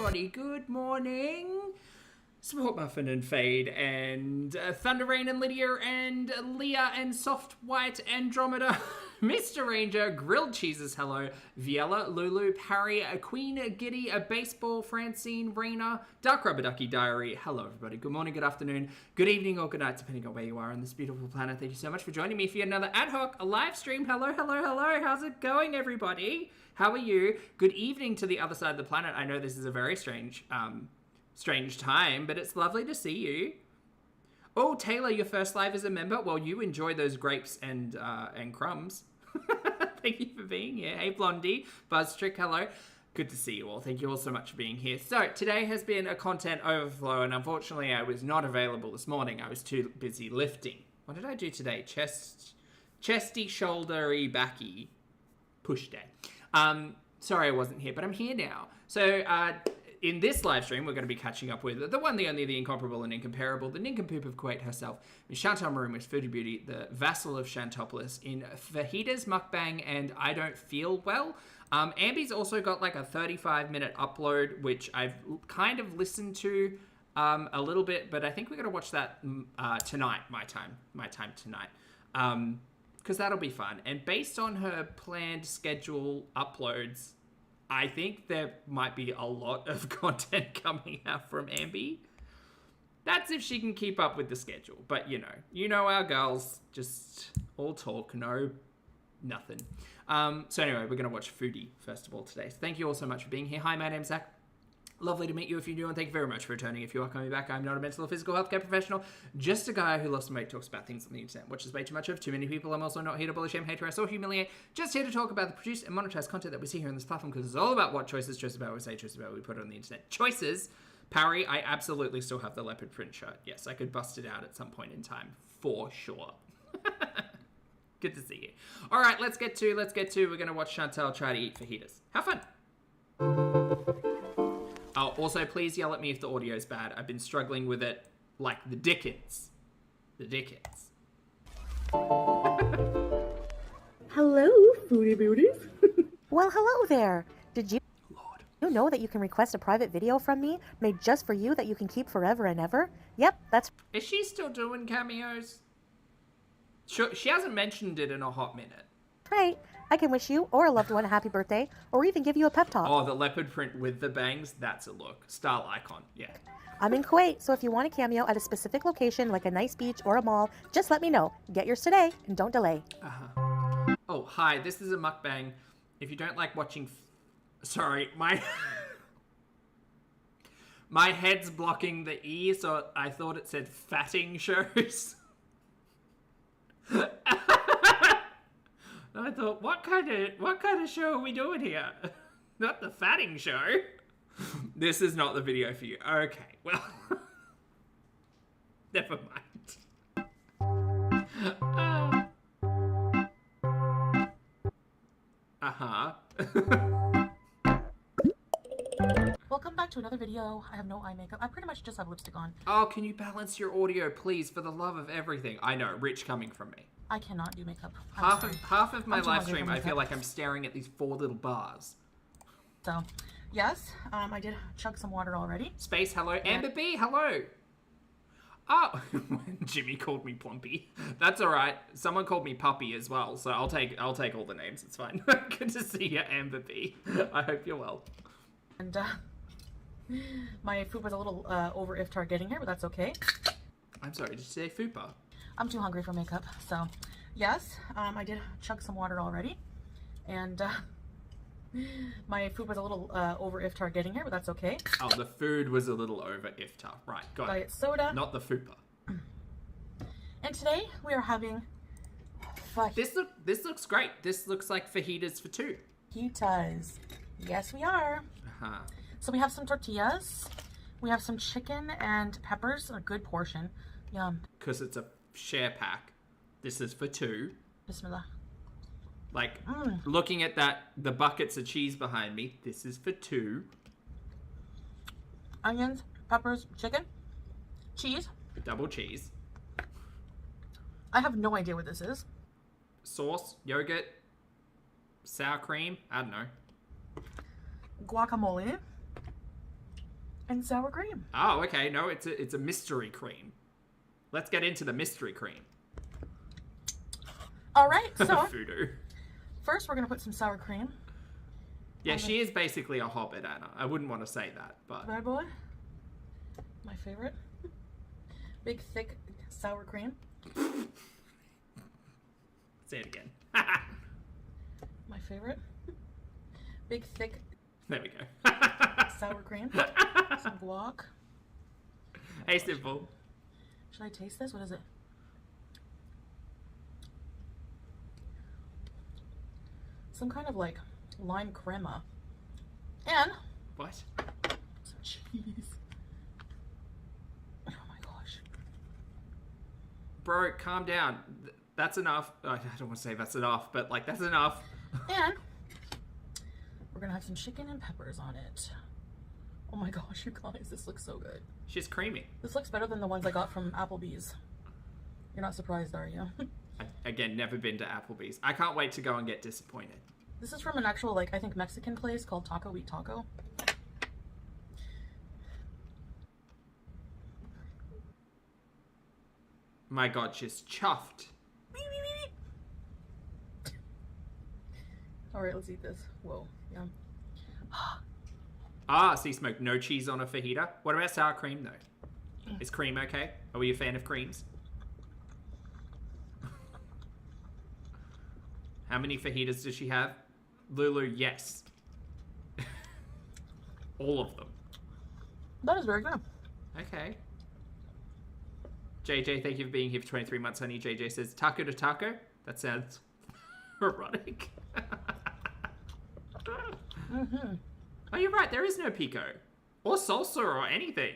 everybody. Good morning. Sport Muffin and Fade and Thunder Rain and Lydia and Leah and Soft White Andromeda, Mr. Ranger, Grilled Cheeses, hello, Viella, Lulu, Parry, Queen Giddy, a Baseball, Francine, Raina, Dark Rubber Ducky Diary, hello everybody, good morning, good afternoon, good evening or good night, depending on where you are on this beautiful planet. Thank you so much for joining me for yet another ad hoc live stream. Hello, how's it going everybody? How are you? Good evening to the other side of the planet. I know this is a very strange time, but it's lovely to see you. Oh, Taylor, your first live as a member. Well, you enjoy those grapes and crumbs. Thank you for being here. Hey, Blondie, Buzztrick, hello. Good to see you all. Thank you all so much for being here. So today has been a content overflow, and unfortunately I was not available this morning. I was too busy lifting. What did I do today? Chesty, shouldery, backy, push day. Sorry I wasn't here, but I'm here now. So, in this live stream, we're going to be catching up with the one, the only, the incomparable and incomparable, the nincompoop of Kuwait herself, Miss Chantal Maroon with Foodie Beauty, the vassal of Shantopolis, in FAJITAS, MUKBANG, and I Don't Feel Well. Ambi's also got like a 35-minute upload, which I've kind of listened to a little bit, but I think we're going to watch that tonight, my time tonight, because that'll be fun. And based on her planned schedule uploads, I think there might be a lot of content coming out from Ambi. That's if she can keep up with the schedule. But, you know our girls, just all talk, no nothing. So anyway, we're going to watch Foodie, first of all, today. So thank you all so much for being here. Hi, my name's Zach. Lovely to meet you if you're new, and thank you very much for returning. If you are coming back, I'm not a mental or physical healthcare professional, just a guy who lost some weight, talks about things on the internet, watches way too much of too many people. I'm also not here to bully, shame, hate, harass, or humiliate, just here to talk about the produced and monetized content that we see here on this platform, because it's all about what choices about what we say, choices about what we put on the internet. Choices. Parry, I absolutely still have the leopard print shirt. Yes, I could bust it out at some point in time, for sure. Good to see you. All right, let's get to, we're going to watch Chantal try to eat fajitas. Have fun. Oh, also, please yell at me if the audio's bad. I've been struggling with it like the Dickens. The Dickens. Hello, Foodie Beauties. Well, hello there. Did you Lord. know that you can request a private video from me made just for you that you can keep forever and ever? Yep, that's Is she still doing cameos? She hasn't mentioned it in a hot minute. right. I can wish you or a loved one a happy birthday or even give you a pep talk. Oh, the leopard print with the bangs? That's a look. Style icon. Yeah. I'm in Kuwait, so if you want a cameo at a specific location like a nice beach or a mall, just let me know. Get yours today and don't delay. Oh, hi. This is a mukbang. If you don't like watching... Sorry, my head's blocking the E, so I thought it said fatting shows. I thought, what kind of show are we doing here? Not the fatting show. This is not the video for you. Okay, well, never mind. Welcome back to another video. I have no eye makeup. I pretty much just have lipstick on. Oh, can you balance your audio, please, for the love of everything? I know, rich coming from me. I cannot do makeup. Half of my I'm too live hungry stream, for I feel makeup. like I'm staring at these 4 little bars. So, yes, I did chug some water already. Space, hello. Amber B, hello. Oh, Jimmy called me Plumpy. That's all right. Someone called me Puppy as well, so I'll take all the names. It's fine. Good to see you, Amber B. I hope you're well. And my food was a little over iftar getting here, but that's okay. I'm sorry, did you say Fupa? I'm too hungry for makeup. So, yes, I did chug some water already. And my food was a little over iftar getting here, but that's okay. Oh, the food was a little over iftar. Right, got Diet it. soda. Not the Fupa. And today we are having This looks great. This looks like fajitas for 2. fajitas. Yes, we are. So we have some tortillas. We have some chicken and peppers, a good portion. Yum. Because it's a share pack. This is for 2. Bismillah. Like, looking at the buckets of cheese behind me, this is for 2. Onions, peppers, chicken, cheese. Double cheese. I have no idea what this is. Sauce, yogurt, sour cream, I don't know. Guacamole. and sour cream. Oh, okay. No, it's a mystery cream. Let's get into the mystery cream. All right, so Voodoo. first we're gonna put some sour cream. Yeah, she is basically a hobbit, Anna. I wouldn't want to say that, but... Bad boy. My favorite. Big, thick, sour cream. Say it again. My favorite. Big, thick... There we go. sour cream. Some guac. Hey, Simple. Should I taste this? What is it? Some kind of like lime crema. And What? some cheese. Oh my gosh. Bro, calm down. That's enough. I don't want to say that's enough, but like, that's enough. And we're gonna have some chicken and peppers on it. Oh my gosh, you guys, this looks so good. She's creamy. This looks better than the ones I got from Applebee's. You're not surprised, are you? Again, never been to Applebee's. I can't wait to go and get disappointed. This is from an actual, like, I think Mexican place called Taco Eat Taco. My God, she's chuffed. All right, let's eat this. Whoa, yum. Ah, sea smoke. No cheese on a fajita. What about sour cream, though? Is cream okay? Are we a fan of creams? How many fajitas does she have? Lulu, yes. All of them. That is very good. Okay. JJ, thank you for being here for 23 months, honey. JJ says, taco to taco? That sounds erotic. Mm-hmm. Oh, you're right. There is no pico. Or salsa or anything.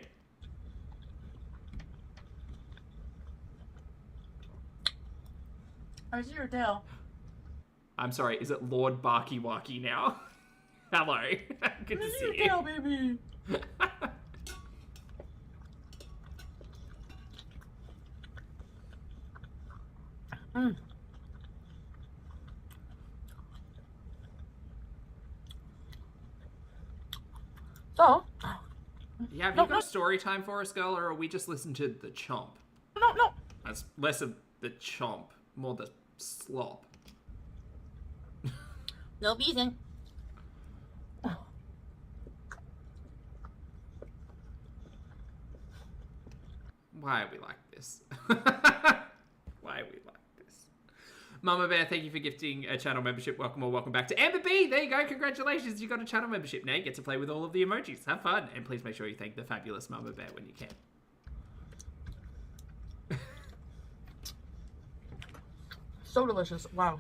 I see your tail. I'm sorry, is it Lord Barky Walky now? Hello. Good to I see see your you. tail, baby. Mm. So, Yeah, have No, you got no. a story time for us, girl, or are we just listening to the chomp? no. That's less of the chomp, more the slop. No reason. Why are we like this? Why are we like this? Mama Bear, thank you for gifting a channel membership. Welcome or welcome back to Amber B. There you go. Congratulations. You got a channel membership. Now you get to play with all of the emojis. Have fun. And please make sure you thank the fabulous Mama Bear when you can. So delicious. Wow.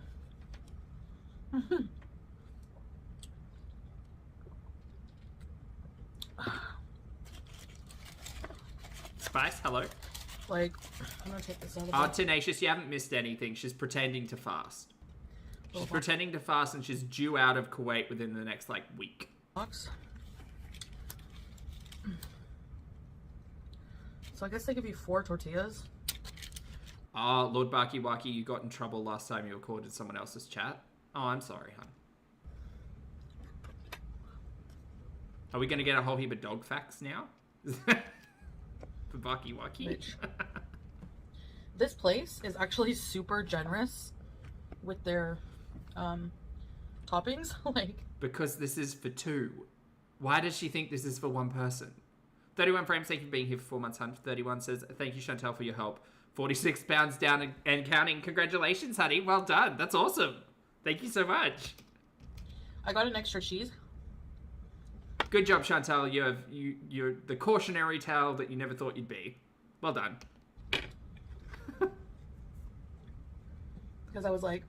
Spice, hello. Like, I'm gonna take this out of the Oh, Tenacious, you haven't missed anything. She's pretending to fast. She's pretending to fast and she's due out of Kuwait within the next, like, week. box. So I guess they give you 4 tortillas. Oh, Lord Barky Waki, you got in trouble last time you recorded someone else's chat. Oh, I'm sorry, hon. Are we going to get a whole heap of dog facts now? For Barky Waki? Bitch. This place is actually super generous with their toppings. Like, Because this is for 2. Why does she think this is for 1 person? 31 frames, thank you for being here for 4 months, hun. 31 says, thank you, Chantal, for your help. 46 pounds down and counting. Congratulations, honey. Well done. That's awesome. Thank you so much. I got an extra cheese. Good job, Chantal. You're the cautionary tale that you never thought you'd be. Well done. Because I was like,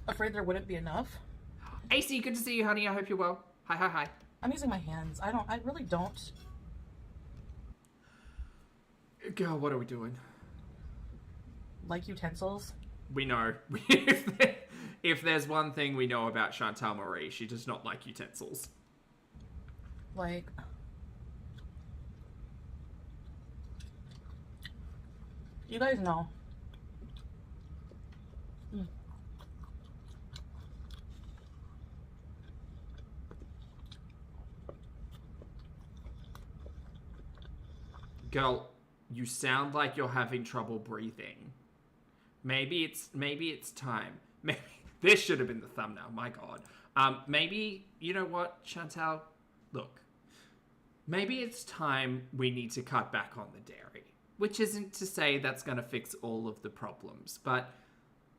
afraid there wouldn't be enough. AC, good to see you, honey. I hope you're well. Hi, hi, hi. I'm using my hands. I really don't. Girl, what are we doing? Like utensils. We know. If there's one thing we know about Chantal Marie, she does not like utensils. Like, you guys know. girl, you sound like you're having trouble breathing. Maybe it's time. Maybe this should have been the thumbnail. My God. Maybe, you know what, Chantal? Look, maybe it's time we need to cut back on the dairy. Which isn't to say that's going to fix all of the problems. But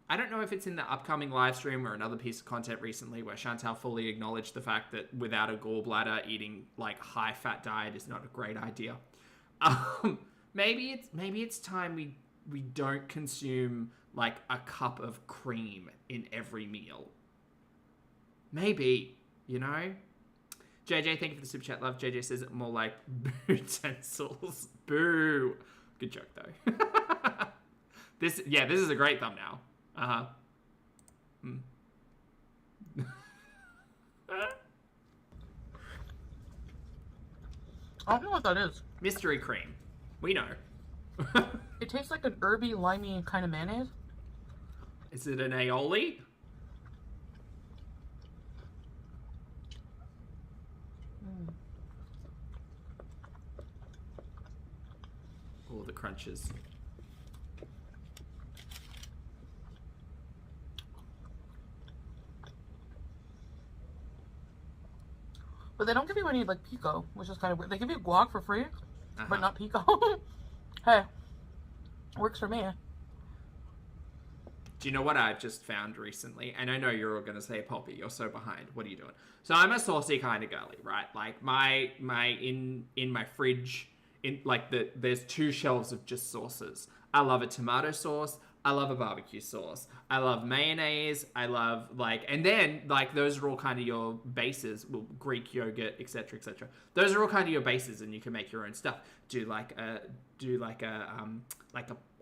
I don't know if it's in the upcoming live stream or another piece of content recently where Chantal fully acknowledged the fact that without a gallbladder, eating like high-fat diet is not a great idea. Maybe it's time we don't consume like a cup of cream in every meal. Maybe, you know? JJ, thank you for the super chat, love. JJ says it more like utensils. Boo. Good joke, though. This is a great thumbnail. Uh-huh. I don't know what that is. Mystery cream. We know. It tastes like an herby, limey kind of mayonnaise. Is it an aioli? All the crunches. But they don't give you any, like, pico, which is kind of weird. They give you guac for free, but not pico. Hey, works for me. Do you know what I've just found recently? And I know you're all going to say, Poppy, you're so behind. What are you doing? So I'm a saucy kind of girly, right? Like, in my fridge, there's 2 shelves of just sauces. I love a tomato sauce. I love a barbecue sauce. I love mayonnaise. I love and then those are all kind of your bases. Well, Greek yogurt, etc., etc. Those are all kind of your bases, and you can make your own stuff. Do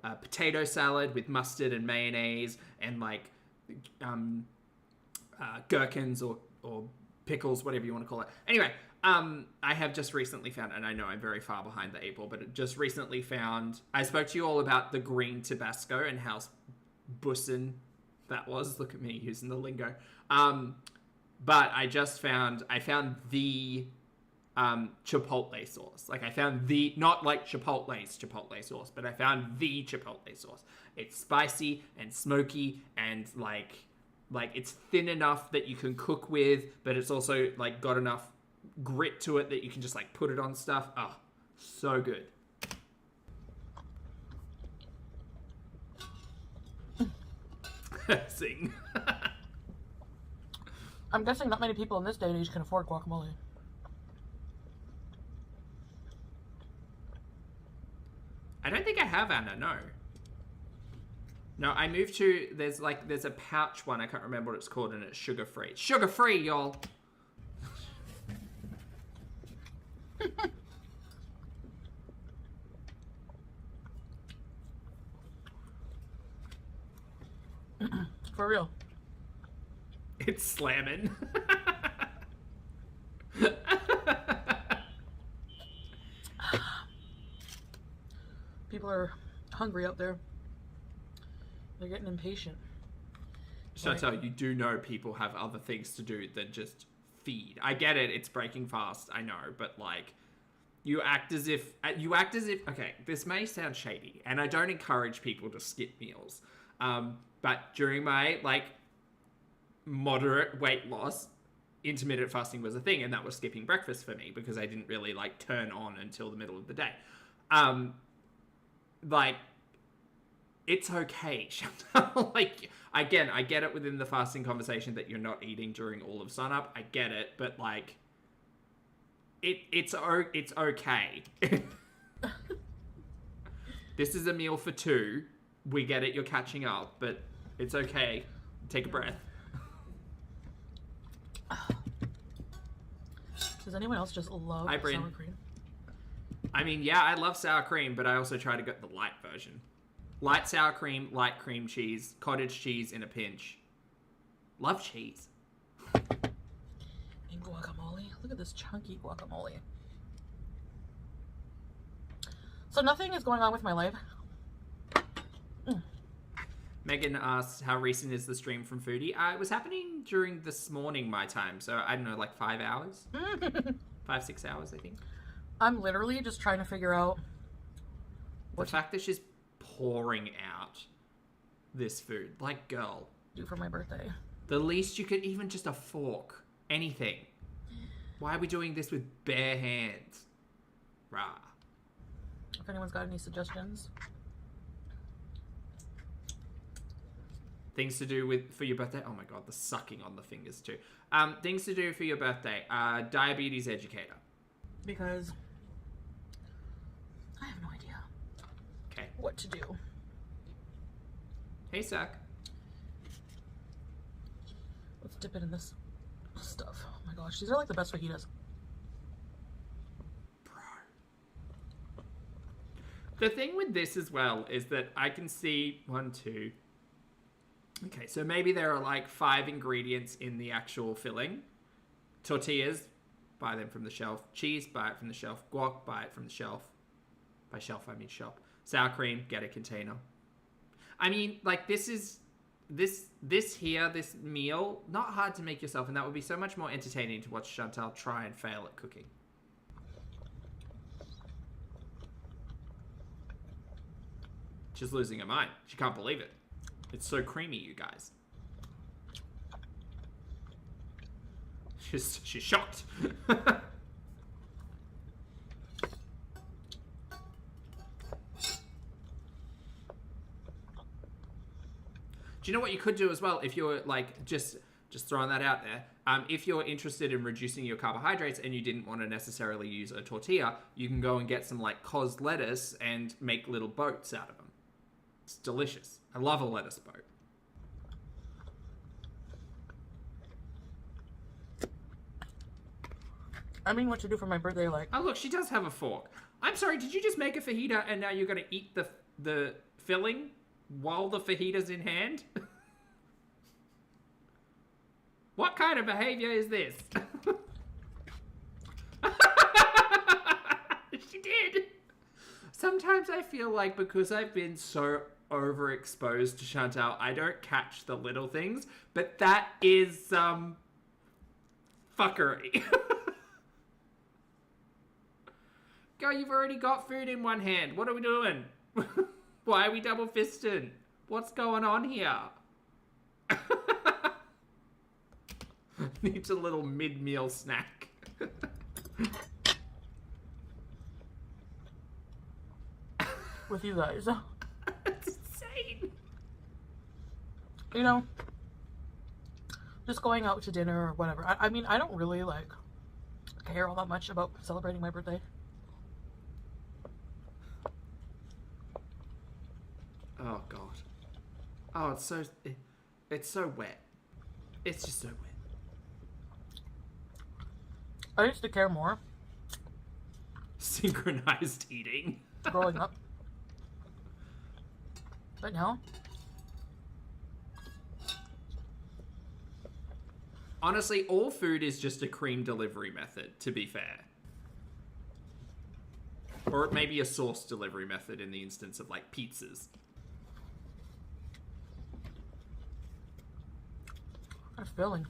a potato salad with mustard and mayonnaise, and gherkins or pickles, whatever you want to call it. Anyway, I have just recently found, and I know I'm very far behind the 8 ball, but just recently found, I spoke to you all about the green Tabasco and how bussin' that was. Look at me using the lingo. But I found the chipotle sauce. Like, I found the, not like Chipotle's chipotle sauce, but I found the chipotle sauce. It's spicy and smoky and it's thin enough that you can cook with, but it's also got enough grit to it that you can just put it on stuff. Oh, so good. Sing. I'm guessing not many people in this day and age can afford guacamole. I don't think I have, Anna, no. No, I moved to, there's a pouch one, I can't remember what it's called, and it's sugar-free. Sugar-free, y'all! For real. It's slamming. People are hungry out there. They're getting impatient. Chantal, you do know people have other things to do than just feed. I get it, it's breaking fast, I know, but you act as if, okay, this may sound shady, and I don't encourage people to skip meals, but during my, moderate weight loss, intermittent fasting was a thing, and that was skipping breakfast for me, because I didn't really, turn on until the middle of the day. It's okay, Chantal. Again, I get it within the fasting conversation that you're not eating during all of sunup. I get it, but it's okay. This is a meal for 2. We get it, you're catching up, but it's okay. Take a breath. Does anyone else just love sour cream? I mean, yeah, I love sour cream, but I also try to get the light version. Light sour cream, light cream cheese, cottage cheese in a pinch. Love cheese. And guacamole. Look at this chunky guacamole. So nothing is going on with my life. Megan asked, how recent is the stream from Foodie? It was happening during this morning, my time. So, I don't know, 5 hours? 5, 6 hours, I think. I'm literally just trying to figure out The fact that she's pouring out this food. Like, girl. Do for my birthday. The least you could, even just a fork. Anything. Why are we doing this with bare hands? Rah. If anyone's got any suggestions. Things to do for your birthday. Oh my god, the sucking on the fingers too. Things to do for your birthday. Diabetes educator. Because I have no idea. Okay. What to do. Hey, Zach. Let's dip it in this stuff. Oh my gosh, these are like the best fajitas. Bro. The thing with this as well is that I can see 1, 2. Okay, so maybe there are like 5 ingredients in the actual filling. Tortillas, buy them from the shelf. Cheese, buy it from the shelf. Guac, buy it from the shelf. By shelf, I mean shop. Sour cream, get a container. I mean, like, this is... This meal, not hard to make yourself, and that would be so much more entertaining to watch Chantal try and fail at cooking. She's losing her mind. She can't believe it. It's so creamy, you guys. She's shocked. Do you know what you could do as well if you're like just throwing that out there? If you're interested in reducing your carbohydrates and you didn't want to necessarily use a tortilla, you can go and get some like cos lettuce and make little boats out of them. It's delicious. I love a lettuce boat. I mean, what to do for my birthday, like... Oh, look, she does have a fork. I'm sorry, did you just make a fajita and now you're going to eat the filling while the fajita's in hand? What kind of behavior is this? She did. Sometimes I feel like because I've been so overexposed to Chantal, I don't catch the little things, but that is fuckery. Girl, you've already got food in one hand. What are we doing? Why are we double fisted? What's going on here? Needs a little mid-meal snack. With you guys. That's insane. You know, just going out to dinner or whatever. I mean, I don't really, like, care all that much about celebrating my birthday. Oh, God. Oh, it's so wet. It's just so wet. I used to care more. Synchronized eating. Growing up. But now... Honestly, all food is just a cream delivery method, to be fair. Or it may be a sauce delivery method in the instance of, like, pizzas. That's filling.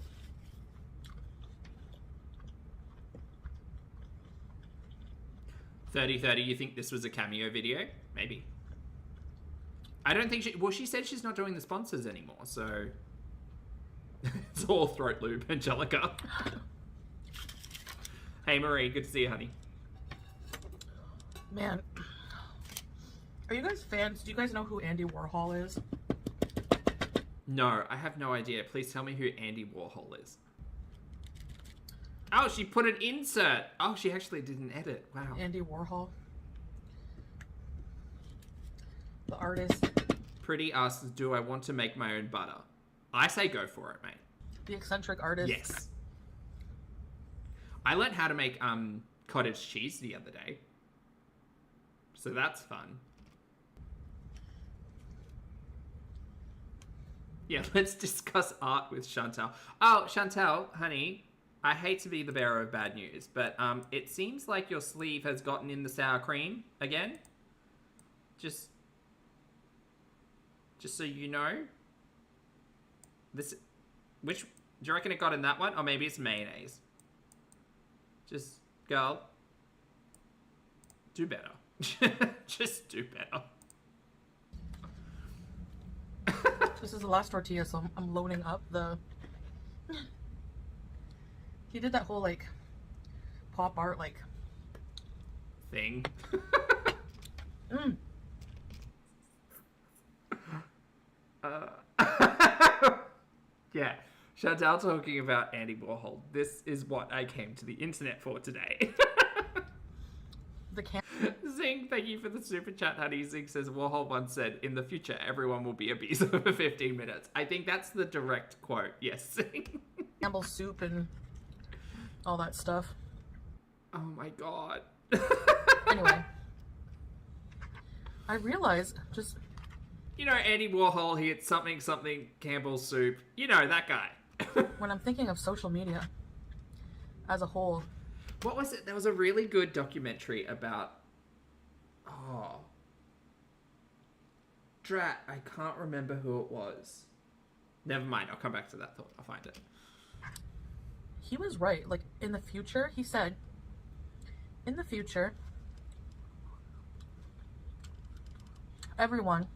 $30.30, you think this was a cameo video? Maybe. I don't think she said she's not doing the sponsors anymore, so... It's all throat lube, Angelica. Hey, Marie, good to see you, honey. Man. Are you guys fans? Do you guys know who Andy Warhol is? No, I have no idea. Please tell me who Andy Warhol is. Oh, she put an insert. Oh, she actually did an edit. Wow. Andy Warhol. The artist. Pretty asks, do I want to make my own butter? I say go for it, mate. The eccentric artist. Yes. I learned how to make cottage cheese the other day. So that's fun. Yeah, let's discuss art with Chantal. Oh, Chantal, honey, I hate to be the bearer of bad news, but it seems like your sleeve has gotten in the sour cream again. Just so you know. Do you reckon it got in that one? Or maybe it's mayonnaise. Just, girl, do better. Just do better. This is the last tortilla, so I'm loading up the... He did that whole, like, pop art, like... thing. Yeah, Chantal talking about Andy Warhol. This is what I came to the internet for today. The can... Zing, thank you for the super chat, honey. Zing says, Warhol once said, in the future, everyone will be obese over 15 minutes. I think that's the direct quote. Yes, Zing. Campbell's soup and all that stuff. Oh my god. Anyway. I realized just... You know, Andy Warhol, he had something, Campbell's soup. You know, that guy. when I'm thinking of social media as a whole... What was it? There was a really good documentary about... Oh. Drat, I can't remember who it was. Never mind, I'll come back to that thought. I'll find it. He was right. Like, in the future, he said, in the future, everyone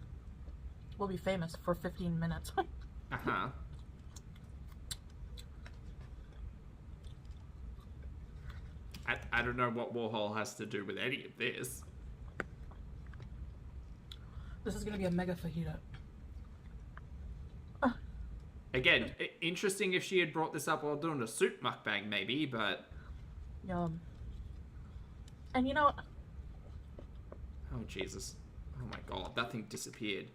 will be famous for 15 minutes. Uh-huh. I don't know what Warhol has to do with any of this. This is going to be a mega fajita. Again, interesting if she had brought this up while doing a soup mukbang, maybe, but... Yum. And you know... Oh, Jesus. Oh my god, that thing disappeared.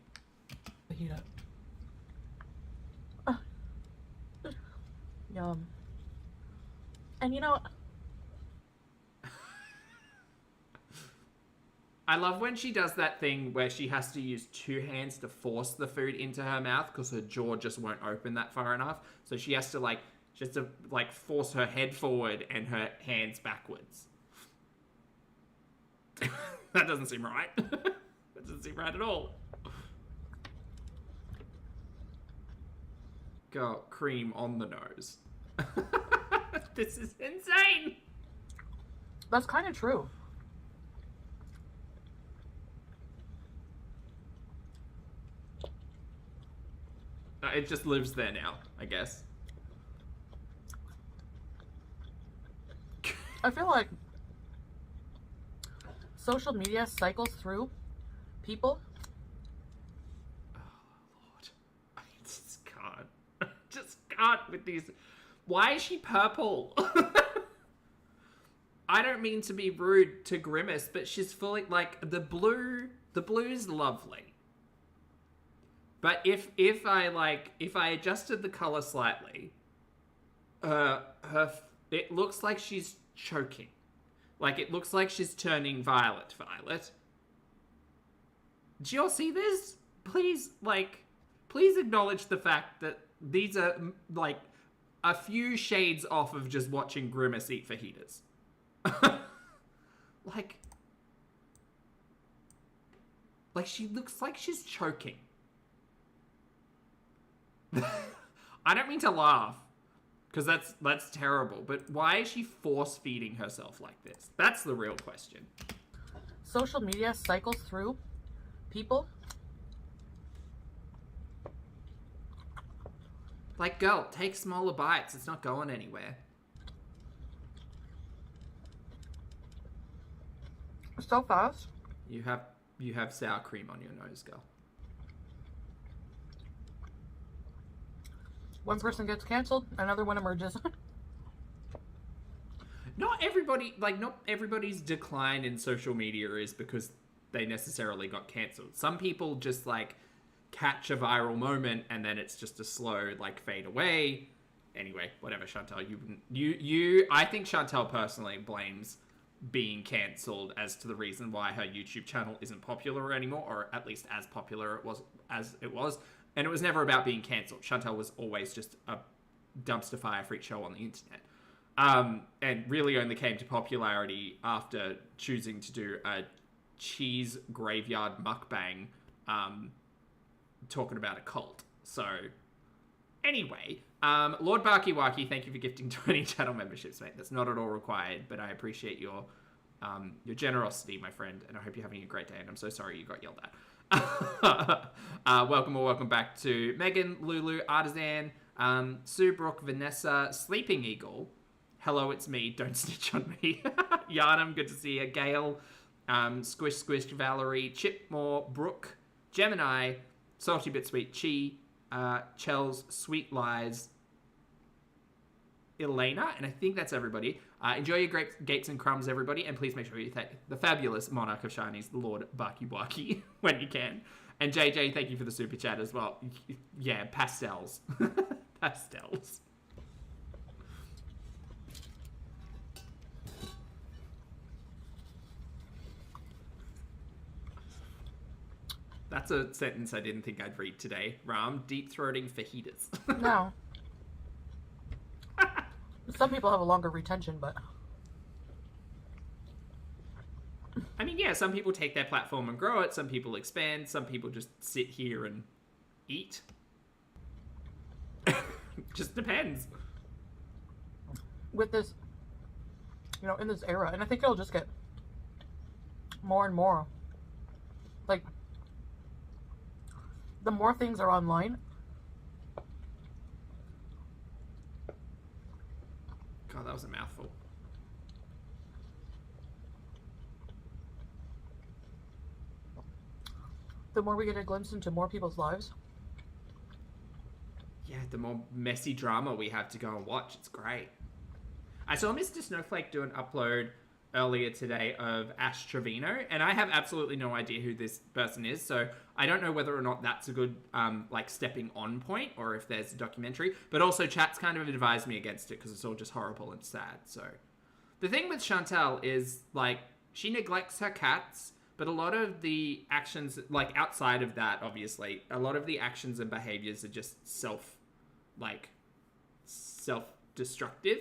Fajita. Yum. And you know... I love when she does that thing where she has to use two hands to force the food into her mouth because her jaw just won't open that far enough. So she has to force her head forward and her hands backwards. That doesn't seem right. That doesn't seem right at all. Girl, cream on the nose. This is insane. That's kind of true. It just lives there now, I guess. I feel like social media cycles through people. Oh, Lord. I just can't. Just can't with these. Why is she purple? I don't mean to be rude to Grimace, but she's fully, like, the blue's lovely. But if I adjusted the color slightly, it looks like she's choking. Like, it looks like she's turning violet. Do y'all see this? Please acknowledge the fact that these are, like, a few shades off of just watching Grimace eat fajitas. like, she looks like she's choking. I don't mean to laugh, because that's terrible, but why is she force-feeding herself like this? That's the real question. Social media cycles through people. Like, girl, take smaller bites. It's not going anywhere. So fast. You have sour cream on your nose, girl. One person gets canceled, another one emerges. Not everybody's decline in social media is because they necessarily got cancelled. Some people just, like, catch a viral moment and then it's just a slow, like, fade away. Anyway, whatever, Chantal. I think Chantal personally blames being cancelled as to the reason why her YouTube channel isn't popular anymore, or at least as popular as it was. And it was never about being cancelled. Chantal was always just a dumpster fire freak show on the internet. And really only came to popularity after choosing to do a cheese graveyard mukbang, talking about a cult. So, anyway, Lord Barky Waki, thank you for gifting 20 channel memberships, mate. That's not at all required, but I appreciate your your generosity, my friend, and I hope you're having a great day, and I'm so sorry you got yelled at. Welcome back to Megan, Lulu, Artisan, Sue, Brooke, Vanessa, Sleeping Eagle. Hello, it's me. Don't snitch on me. Yarnum, good to see you. Gail, Squish, Valerie, Chipmore, Brooke, Gemini, Salty Bit Sweet, Chi, Chels, Sweet Lies, Elena, and I think that's everybody. Enjoy your grapes, gates, and crumbs, everybody, and please make sure you thank the fabulous Monarch of Shinies, the Lord Barky Barky, when you can. And JJ, thank you for the super chat as well. Yeah, pastels. Pastels. That's a sentence I didn't think I'd read today. Ram, deep-throating fajitas. No. Some people have a longer retention, but... I mean, yeah, some people take their platform and grow it. Some people expand. Some people just sit here and eat. Just depends. With this, you know, in this era, and I think it'll just get more and more. Like, the more things are online... God, that was a mouthful. The more we get a glimpse into more people's lives. Yeah, the more messy drama we have to go and watch. It's great. I saw Mr. Snowflake do an upload earlier today of Ash Trevino, and I have absolutely no idea who this person is, so I don't know whether or not that's a good like stepping on point or if there's a documentary, but also chat's kind of advised me against it because it's all just horrible and sad. So the thing with Chantal is, like, she neglects her cats, but a lot of the actions, like outside of that, obviously, a lot of the actions and behaviors are just self-destructive.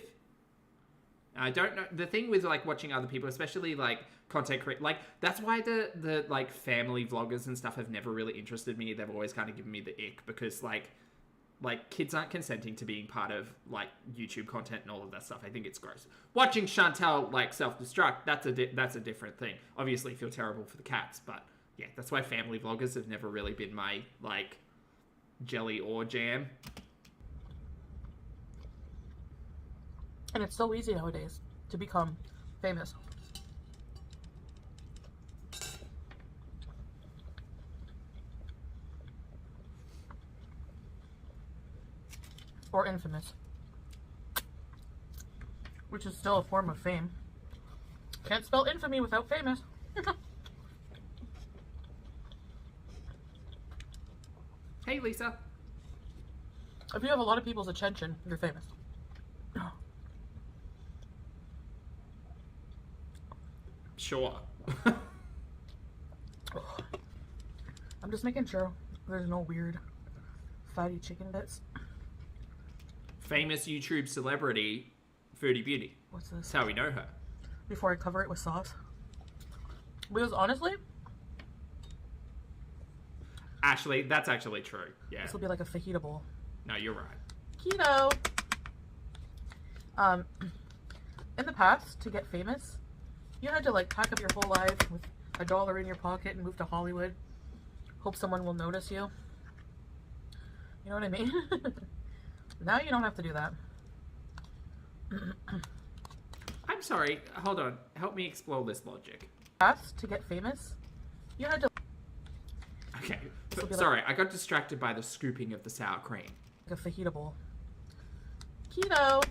I don't know. The thing with, like, watching other people, especially, like, content create, like, that's why the like, family vloggers and stuff have never really interested me. They've always kind of given me the ick because, like, kids aren't consenting to being part of, like, YouTube content and all of that stuff. I think it's gross. Watching Chantal, like, self-destruct, that's a different thing. Obviously, I feel terrible for the cats, but, yeah, that's why family vloggers have never really been my, like, jelly or jam. And it's so easy nowadays to become famous. Or infamous. Which is still a form of fame. Can't spell infamy without famous. Hey, Lisa. If you have a lot of people's attention, you're famous. Sure. I'm just making sure there's no weird fatty chicken bits. Famous YouTube celebrity, Foodie Beauty. What's this? That's how we know her. Before I cover it with sauce. Because honestly... Actually, that's actually true. Yeah. This will be like a fajita bowl. No, you're right. Keto! In the past, to get famous, you had to, like, pack up your whole life with $1 in your pocket and move to Hollywood. Hope someone will notice you. You know what I mean? Now you don't have to do that. I'm sorry. Hold on. Help me explore this logic. Past, to get famous, you had to... Okay. Sorry, I got distracted by the scooping of the sour cream. Like a fajita bowl. Keto!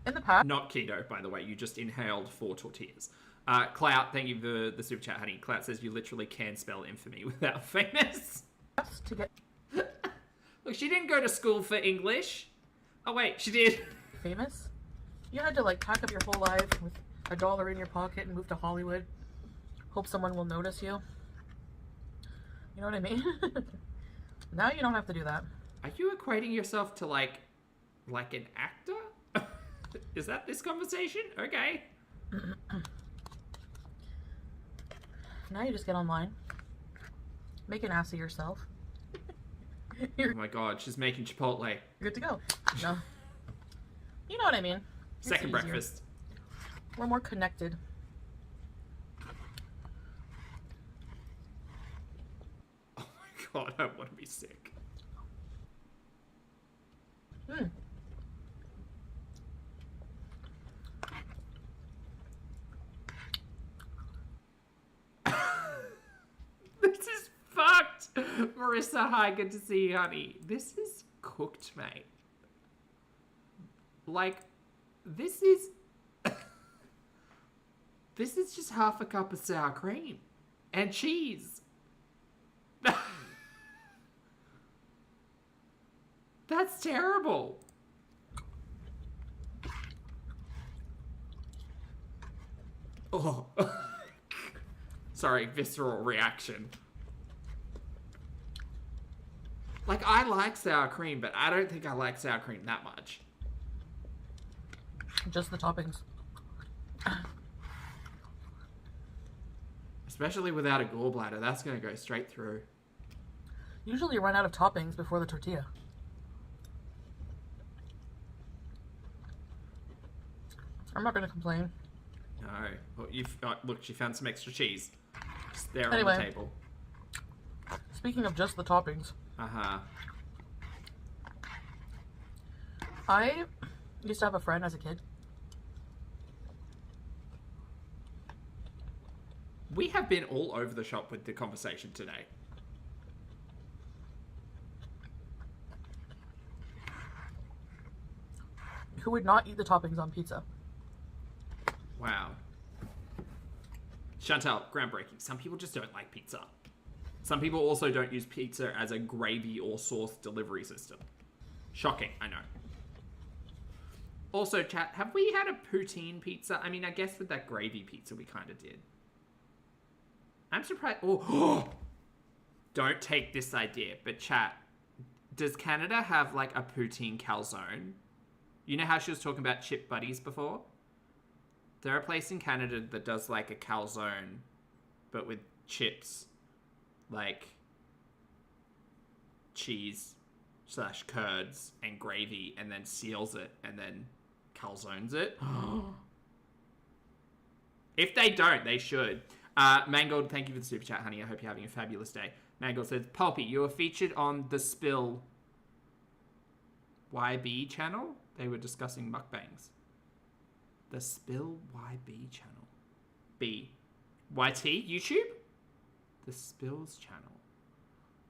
In the past... Not keto, by the way. You just inhaled 4 tortillas. Clout, thank you for the super chat, honey. Clout says you literally can spell infamy without famous. To get... Look, she didn't go to school for English. Oh, wait, she did. Famous? You had to, like, pack up your whole life with $1 in your pocket and move to Hollywood. Hope someone will notice you. You know what I mean? Now you don't have to do that. Are you equating yourself to, like an actor? Is that this conversation? Okay. Now you just get online. Make an ass of yourself. Oh my god, she's making Chipotle. You're good to go. No. You know what I mean. It's Second easier. breakfast. We're more connected. Oh my god, I want to be sick. Hmm. This is fucked. Marissa, hi, good to see you, honey. This is cooked, mate. Like, this is... This is just half a cup of sour cream. And cheese. That's terrible. Oh. Sorry, visceral reaction. Like, I like sour cream, but I don't think I like sour cream that much. Just the toppings. Especially without a gallbladder, that's going to go straight through. Usually you run out of toppings before the tortilla. I'm not going to complain. No. Well, look, she found some extra cheese. Just there Anyway. on the table. Speaking of just the toppings, Uh-huh. I used to have a friend as a kid. We have been all over the shop with the conversation today. Who would not eat the toppings on pizza? Wow. Chantal, groundbreaking. Some people just don't like pizza. Some people also don't use pizza as a gravy or sauce delivery system. Shocking, I know. Also, chat, have we had a poutine pizza? I mean, I guess with that gravy pizza we kind of did. I'm surprised. Oh, don't take this idea, but chat, does Canada have like a poutine calzone? You know how she was talking about chip buddies before? There are a place in Canada that does like a calzone, but with chips, like cheese / curds and gravy, and then seals it and then calzones it. If they don't, they should. Mangold, thank you for the super chat, honey. I hope you're having a fabulous day. Mangold says, Pulpy, you were featured on the Spill YB channel. They were discussing mukbangs. The Spill YB channel. B. YT? YouTube? The Spills channel.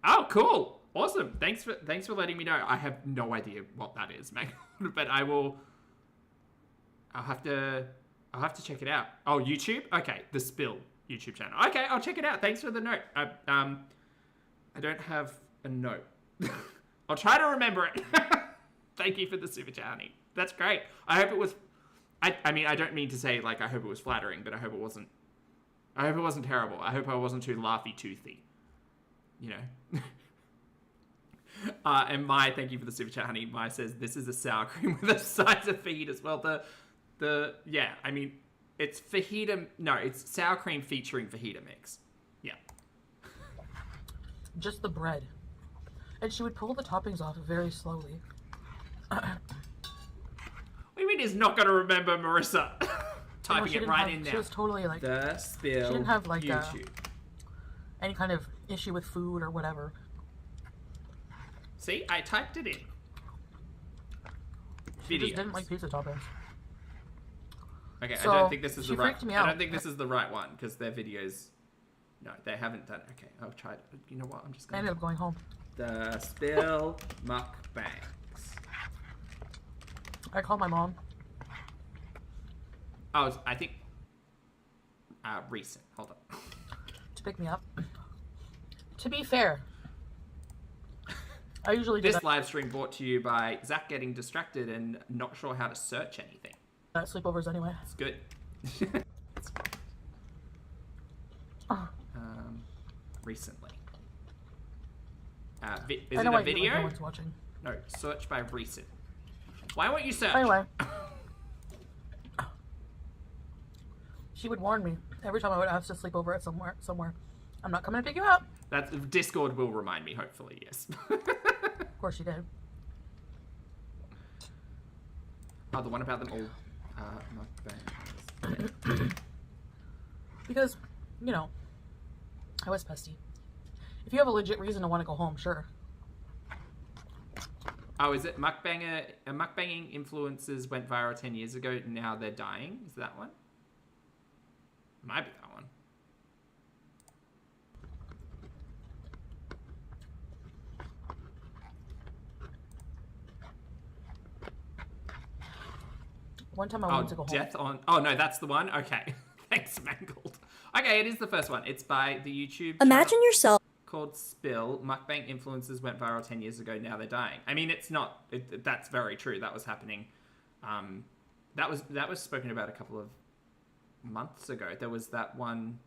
Oh, cool. Awesome. Thanks for letting me know. I have no idea what that is, Mangold, but I'll have to check it out. Oh, YouTube? Okay, the Spill YouTube channel. Okay, I'll check it out. Thanks for the note. I don't have a note. I'll try to remember it. Thank you for the super chat, honey. That's great. I hope it was... I mean, I don't mean to say, like, I hope it was flattering, but I hope it wasn't terrible. I hope I wasn't too laughy-toothy. You know? And Mai, thank you for the super chat, honey. Mai says, this is a sour cream with a size of fajita as well. Yeah, I mean, it's fajita... No, it's sour cream featuring fajita mix. Yeah. Just the bread. And she would pull the toppings off very slowly. What do you mean he's not going to remember, Marissa? Typing it right in now. She was totally like... The Spill She didn't have like YouTube. Any kind of issue with food or whatever. See, I typed it in. She just didn't like pizza toppings. Okay, So, I don't think this is she the right. freaked me I out. don't think this is the right one because their videos. No, they haven't done. Okay, I'll try. You know what? I'm just I gonna. ended up going home. The Spill mukbangs. I called my mom. Oh, I think. Recent. Hold on. To pick me up. To be fair, I usually do This that live stream brought to you by Zach getting distracted and not sure how to search anything. at sleepovers anyway. It's good. Oh. Recently. Is I it know a why you video? no one's watching. No, search by recent. Why won't you search? Anyway. She would warn me every time I would have to sleep over at somewhere. I'm not coming to pick you up. That Discord will remind me, hopefully, yes. Of course she did. Oh, the one about them all mukbangs. Because, you know, I was pesty. If you have a legit reason to want to go home, sure. Oh, is it mukbanger? Mukbanging influencers went viral 10 years ago. Now they're dying. Is that one? Might be that one. One time I wanted to go home. Death on... Oh, no, that's the one? Okay. Thanks, Mangled. Okay, it is the first one. It's by the YouTube Imagine yourself called Spill. Mukbang influencers went viral 10 years ago. Now they're dying. I mean, it's not... that's very true. That was happening. That was spoken about a couple of months ago. There was that one...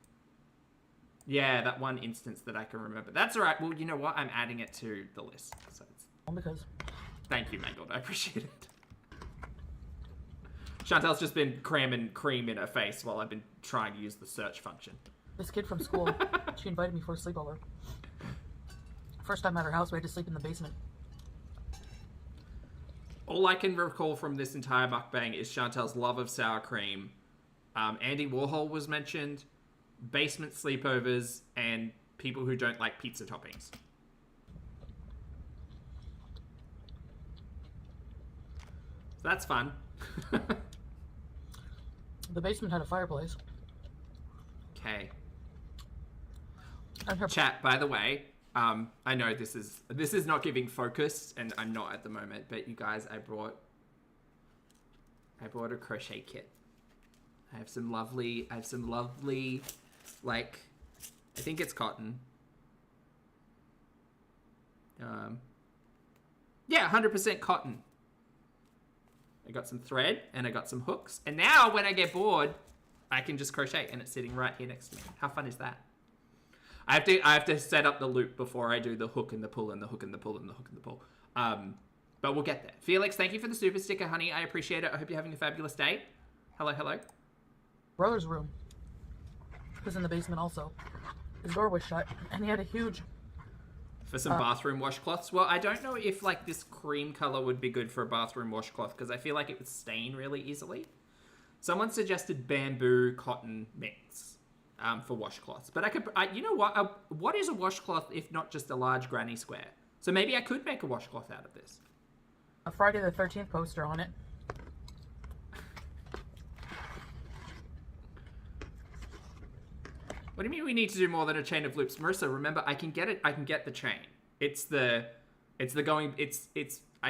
Yeah, that one instance that I can remember. That's all right. Well, you know what? I'm adding it to the list. So it's... Because... Thank you, Mangled. I appreciate it. Chantel's just been cramming cream in her face while I've been trying to use the search function. This kid from school, she invited me for a sleepover. First time at her house, we had to sleep in the basement. All I can recall from this entire mukbang is Chantel's love of sour cream. Andy Warhol was mentioned, basement sleepovers, and people who don't like pizza toppings. So that's fun. The basement had a fireplace. Okay. And her Chat, by the way, I know this is not giving focus, and I'm not at the moment, but you guys, I brought a crochet kit. I have some lovely, like, I think it's cotton. Yeah, 100% cotton. I got some thread and I got some hooks. And now when I get bored, I can just crochet and it's sitting right here next to me. How fun is that? I have to set up the loop before I do the hook and the pull and the hook and the pull and the hook and the pull. But we'll get there. Felix, thank you for the super sticker, honey. I appreciate it. I hope you're having a fabulous day. Hello, hello. brother's room was in the basement also. His door was shut and he had a huge... For some bathroom washcloths. Well, I don't know if like this cream color would be good for a bathroom washcloth because I feel like it would stain really easily. Someone suggested bamboo cotton mix for washcloths, but you know what? What is a washcloth if not just a large granny square? So maybe I could make a washcloth out of this. A Friday the 13th poster on it. What do you mean we need to do more than a chain of loops? Marissa, remember, I can get it. I can get the chain. It's I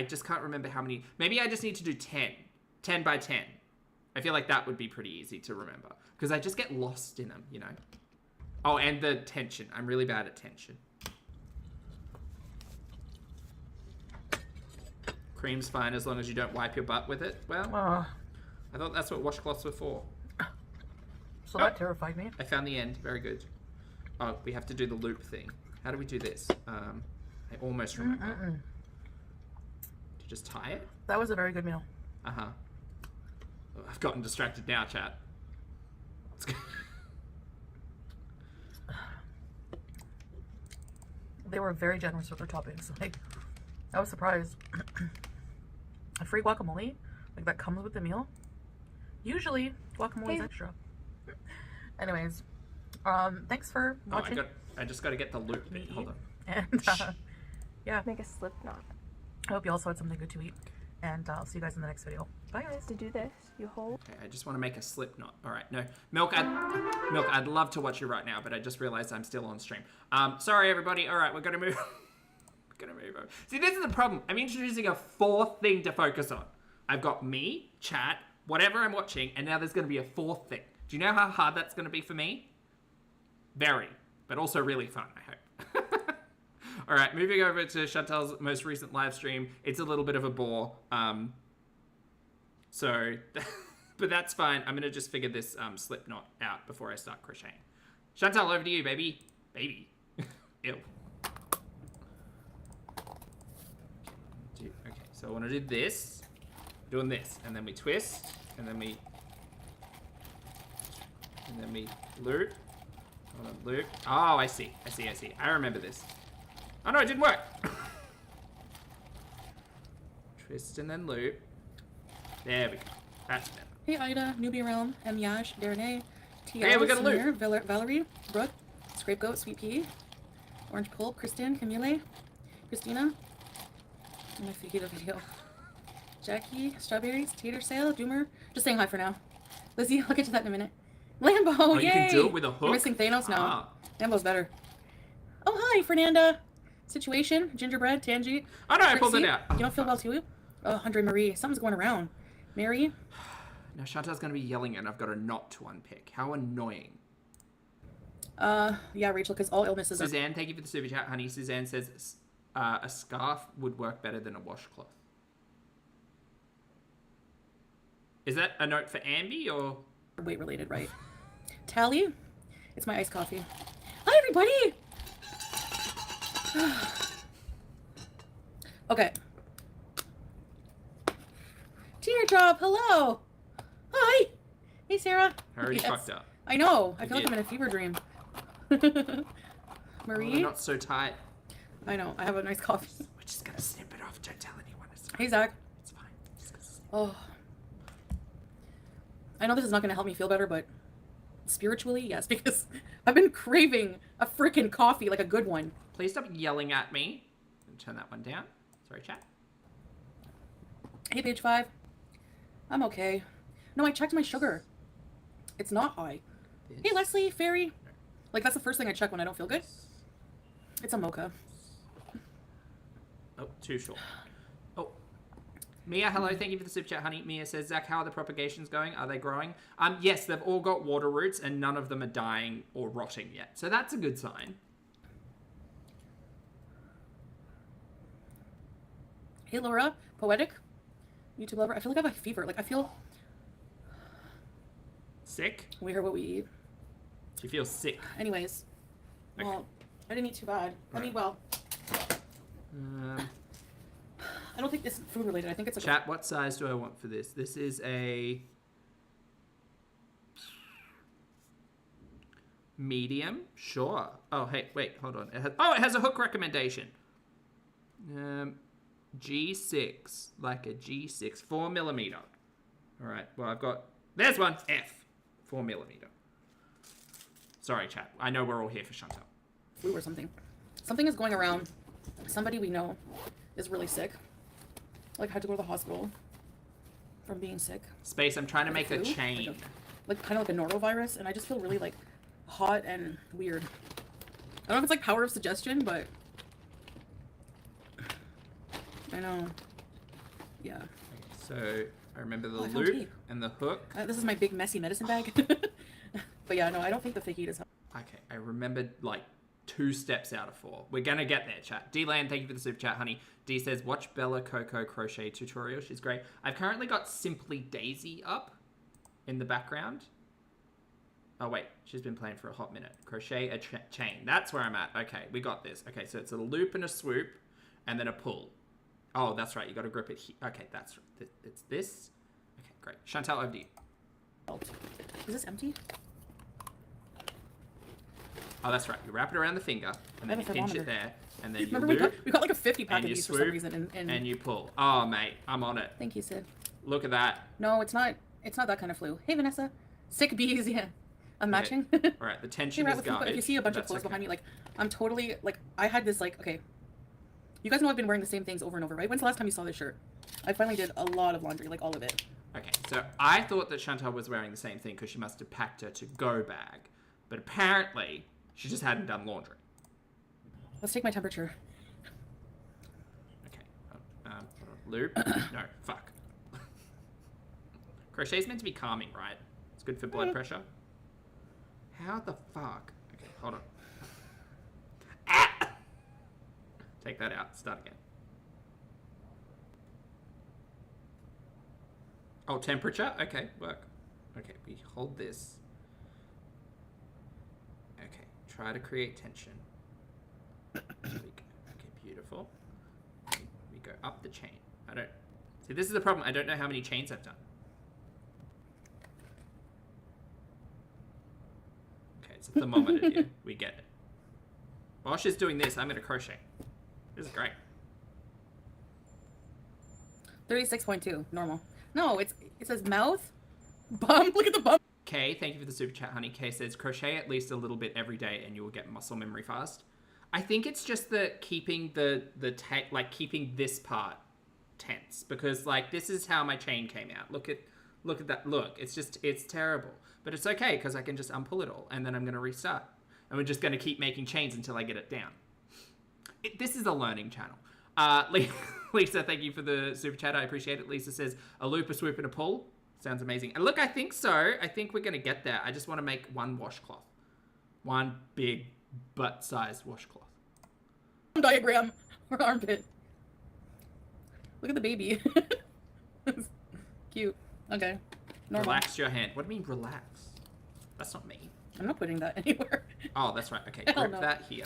just can't remember how many. Maybe I just need to do 10. 10 by 10. I feel like that would be pretty easy to remember. Because I just get lost in them, you know? Oh, and the tension. I'm really bad at tension. Cream's fine as long as you don't wipe your butt with it. Well, I thought that's what washcloths were for. So that terrified me. I found the end. Very good. Oh, we have to do the loop thing. How do we do this? I almost remember. To just tie it? That was a very good meal. Uh-huh. Oh, I've gotten distracted now, chat. They were very generous with their toppings. Like, I was surprised. A free guacamole, like that comes with the meal. Usually, guacamole's extra. Anyways, thanks for watching. I just got to get the loop bit. Hold on. And yeah, Make a slip knot. I hope you also had something good to eat. And I'll see you guys in the next video. Bye, guys. To do this, you hold. Okay, I just want to make a slip knot. All right, no. Milk, I'd love to watch you right now, but I just realized I'm still on stream. Sorry, everybody. All right, we're going to move we're going to move on. See, this is the problem. I'm introducing a fourth thing to focus on. I've got me, chat, whatever I'm watching, and now there's going to be a fourth thing. Do you know how hard that's going to be for me? Very, but also really fun, I hope. All right, moving over to Chantel's most recent live stream. It's a little bit of a bore. But that's fine. I'm going to just figure this slip knot out before I start crocheting. Chantel, over to you, baby. Baby. Ew. Okay, so I want to do this. Doing this. And then we twist. And then we loop. Loop. Oh, I see. I remember this. Oh no, it didn't work. Twist and then loop. There we go. That's better. Hey Ida, Newbie Realm, Yash, therein, Yeah, we got a loop. Samir, Valerie, Brooke, Scapegoat, Sweet Pea, Orange Pulp, Kristen, Camille, Christina, and my fajita video. Jackie, Strawberries, Tater Sale, Doomer. Just saying hi for now. Lizzie, I'll get to that in a minute. Lambo, Oh, yay! you can do it with a hook? You're missing Thanos now. Ah. Lambo's better. Oh, hi, Fernanda. Situation, Gingerbread, Tangy. Oh, no, I pulled it out. You don't feel well, too? Oh, Andre Marie. Something's going around. Mary. Now Chantal's going to be yelling and I've got a knot to unpick. How annoying. Yeah, Rachel, because all illnesses are... Suzanne, thank you for the super chat, honey. Suzanne says a scarf would work better than a washcloth. Is that a note for Ambi or... weight related, right? Tally, it's my iced coffee. Hi, everybody! Okay. Teardrop, hello! Hi! Hey, Sarah. I already fucked up. I know. I You feel like did. I'm in a fever dream. Oh, Marie? they're not so tight. I know. I have a nice coffee. We're just going to snip it off. Don't tell anyone. It's fine. Hey, Zach. It's fine. Just gonna snip Oh. I know this is not going to help me feel better, but spiritually, yes, because I've been craving a freaking coffee, like a good one. Please stop yelling at me. Turn that one down. Sorry, chat. Hey, page 5. I'm okay. No, I checked my sugar. It's not high. Hey, Leslie, Fairy. Like, that's the first thing I check when I don't feel good. It's a mocha. Oh, too short. Oh. Mia, hello. Thank you for the super chat, honey. Mia says, Zach, how are the propagations going? Are they growing? Yes, they've all got water roots and none of them are dying or rotting yet. So that's a good sign. Hey, Laura. Poetic. YouTube lover. I feel like I have a fever. Like, I feel... Sick? We hear what we eat. She feels sick. Anyways. Okay. Well, I didn't eat too bad. I mean, well... I don't think this is food related. I think it's a... Chat, what size do I want for this? This is a... medium? Sure. Oh, hey, wait, hold on. It has a hook recommendation. G6. Like a G6. 4 millimeter. All right, well, I've got... There's one. F. 4 millimeter. Sorry, chat. I know we're all here for Chantal. Flu or something. Something is going around. Somebody we know is really sick. Like, had to go to the hospital from being sick. Space, I'm trying to make a Flu? chain. Like kind of like a norovirus, and I just feel really, like, hot and weird. I don't know if it's, like, power of suggestion, but... I know. Yeah. So, I remember the I found loop tape. and the hook. This is my big, messy medicine bag. But yeah, no, I don't think the fajitas help. Okay, I remembered, like, 2 steps out of 4. We're gonna get there, chat. D-Land, thank you for the super chat, honey. D says, watch Bella Coco crochet tutorial. She's great. I've currently got Simply Daisy up in the background. Oh, wait. She's been playing for a hot minute. Crochet a chain. That's where I'm at. Okay, we got this. Okay, so it's a loop and a swoop and then a pull. Oh, that's right. You got to grip it here. Okay, that's right. It's this. Okay, great. Chantal, over to you. Is this empty? Oh, that's right. You wrap it around the finger and then I you have a pinch it thermometer. there and then you Remember loop we got like a 50 pack and of you these for some swoop reason, and you pull. Oh, mate. I'm on it. Thank you, Sid. Look at that. No, it's not that kind of flu. Hey, Vanessa. Sick bees, yeah. I'm matching. All right, the tension is But garbage. if you see a bunch of That's clothes okay. behind me, like, I'm totally, like, I had this, like, okay. You guys know I've been wearing the same things over and over, right? When's the last time you saw this shirt? I finally did a lot of laundry, like, all of it. Okay, so I thought that Chantal was wearing the same thing because she must have packed her to-go bag. But apparently, she just hadn't done laundry. Let's take my temperature. Okay. Loop? No, fuck. Crochet's meant to be calming, right? It's good for blood pressure. How the fuck? Okay, hold on. Ah! Take that out. Start again. Oh, temperature? Okay, work. Okay, we hold this. Okay, try to create tension. There we go. Okay, beautiful. We go up the chain. I don't... See, this is the problem. I don't know how many chains I've done. Okay, it's a thermometer here. We get it. While she's doing this, I'm going to crochet. This is great. 36.2, normal. No, it says mouth, bum. Look at the bum. Kay, thank you for the super chat, honey. Kay says, crochet at least a little bit every day and you will get muscle memory fast. I think it's just the keeping keeping this part tense, because like this is how my chain came out. Look at that. Look, it's terrible, but it's okay because I can just unpull it all and then I'm going to restart. And we're just going to keep making chains until I get it down. This is a learning channel. Lisa, thank you for the super chat. I appreciate it. Lisa says, a loop, a swoop, and a pull. Sounds amazing. And look, I think so. I think we're going to get there. I just want to make one washcloth. One big butt-sized washcloth. Diagram or armpit. Look at the baby. Cute. Okay. Normal. Relax your hand. What do you mean relax? That's not me. I'm not putting that anywhere. Oh, that's right. Okay, Hell grip no. that here.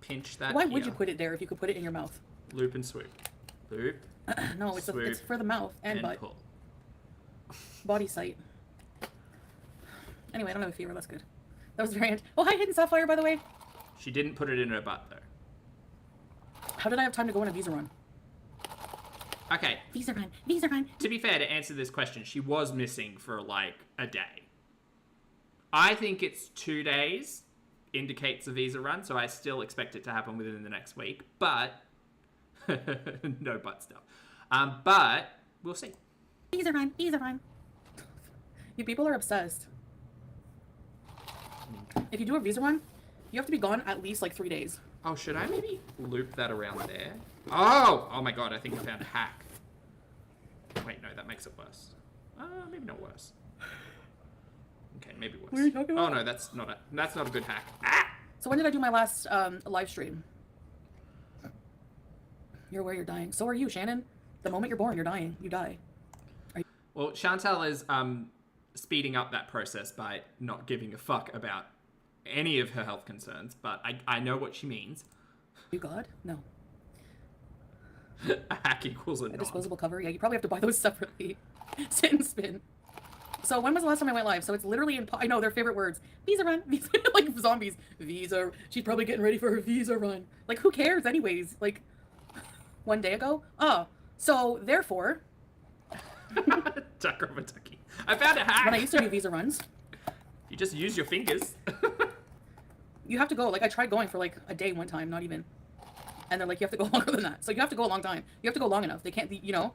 Pinch that Why here. would you put it there if you could put it in your mouth? Loop and swoop. Loop. No, it's for the mouth and butt. Pull. Body sight. Anyway, I don't have a fever. That's good. That was very... Oh, hi, Hidden Sapphire, by the way. She didn't put it in her butt, though. How did I have time to go on a visa run? Okay. Visa run. Visa run. To be fair, to answer this question, she was missing for, like, a day. I think it's 2 days indicates a visa run, so I still expect it to happen within the next week. But... no butt stuff. But we'll see. Visa run. Visa run. You people are obsessed. If you do a visa run, you have to be gone at least, like, 3 days. Oh, should I maybe loop that around there? Oh! Oh my god, I think I found a hack. Wait, no, that makes it worse. Maybe not worse. Okay, maybe worse. What are you talking about? Oh no, that's not a good hack. Ah! So when did I do my last live stream? You're aware you're dying. So are you, Shannon. The moment you're born, you're dying. You die. Well, Chantal is speeding up that process by not giving a fuck about any of her health concerns, but I know what she means. You God? No. A hack equals a nod. Disposable cover? Yeah, you probably have to buy those separately. Sit and spin. So when was the last time I went live? So it's literally in... I know, their favorite words. Visa run. Visa, like zombies. Visa. She's probably getting ready for her visa run. Like, who cares anyways? Like, 1 day ago? Oh. So, therefore... Duck over ducky. I found a hack! When I used to do visa runs... You just use your fingers. You have to go. Like, I tried going for, like, a day one time. Not even. And they're like, you have to go longer than that. So you have to go a long time. You have to go long enough. They can't be, you know...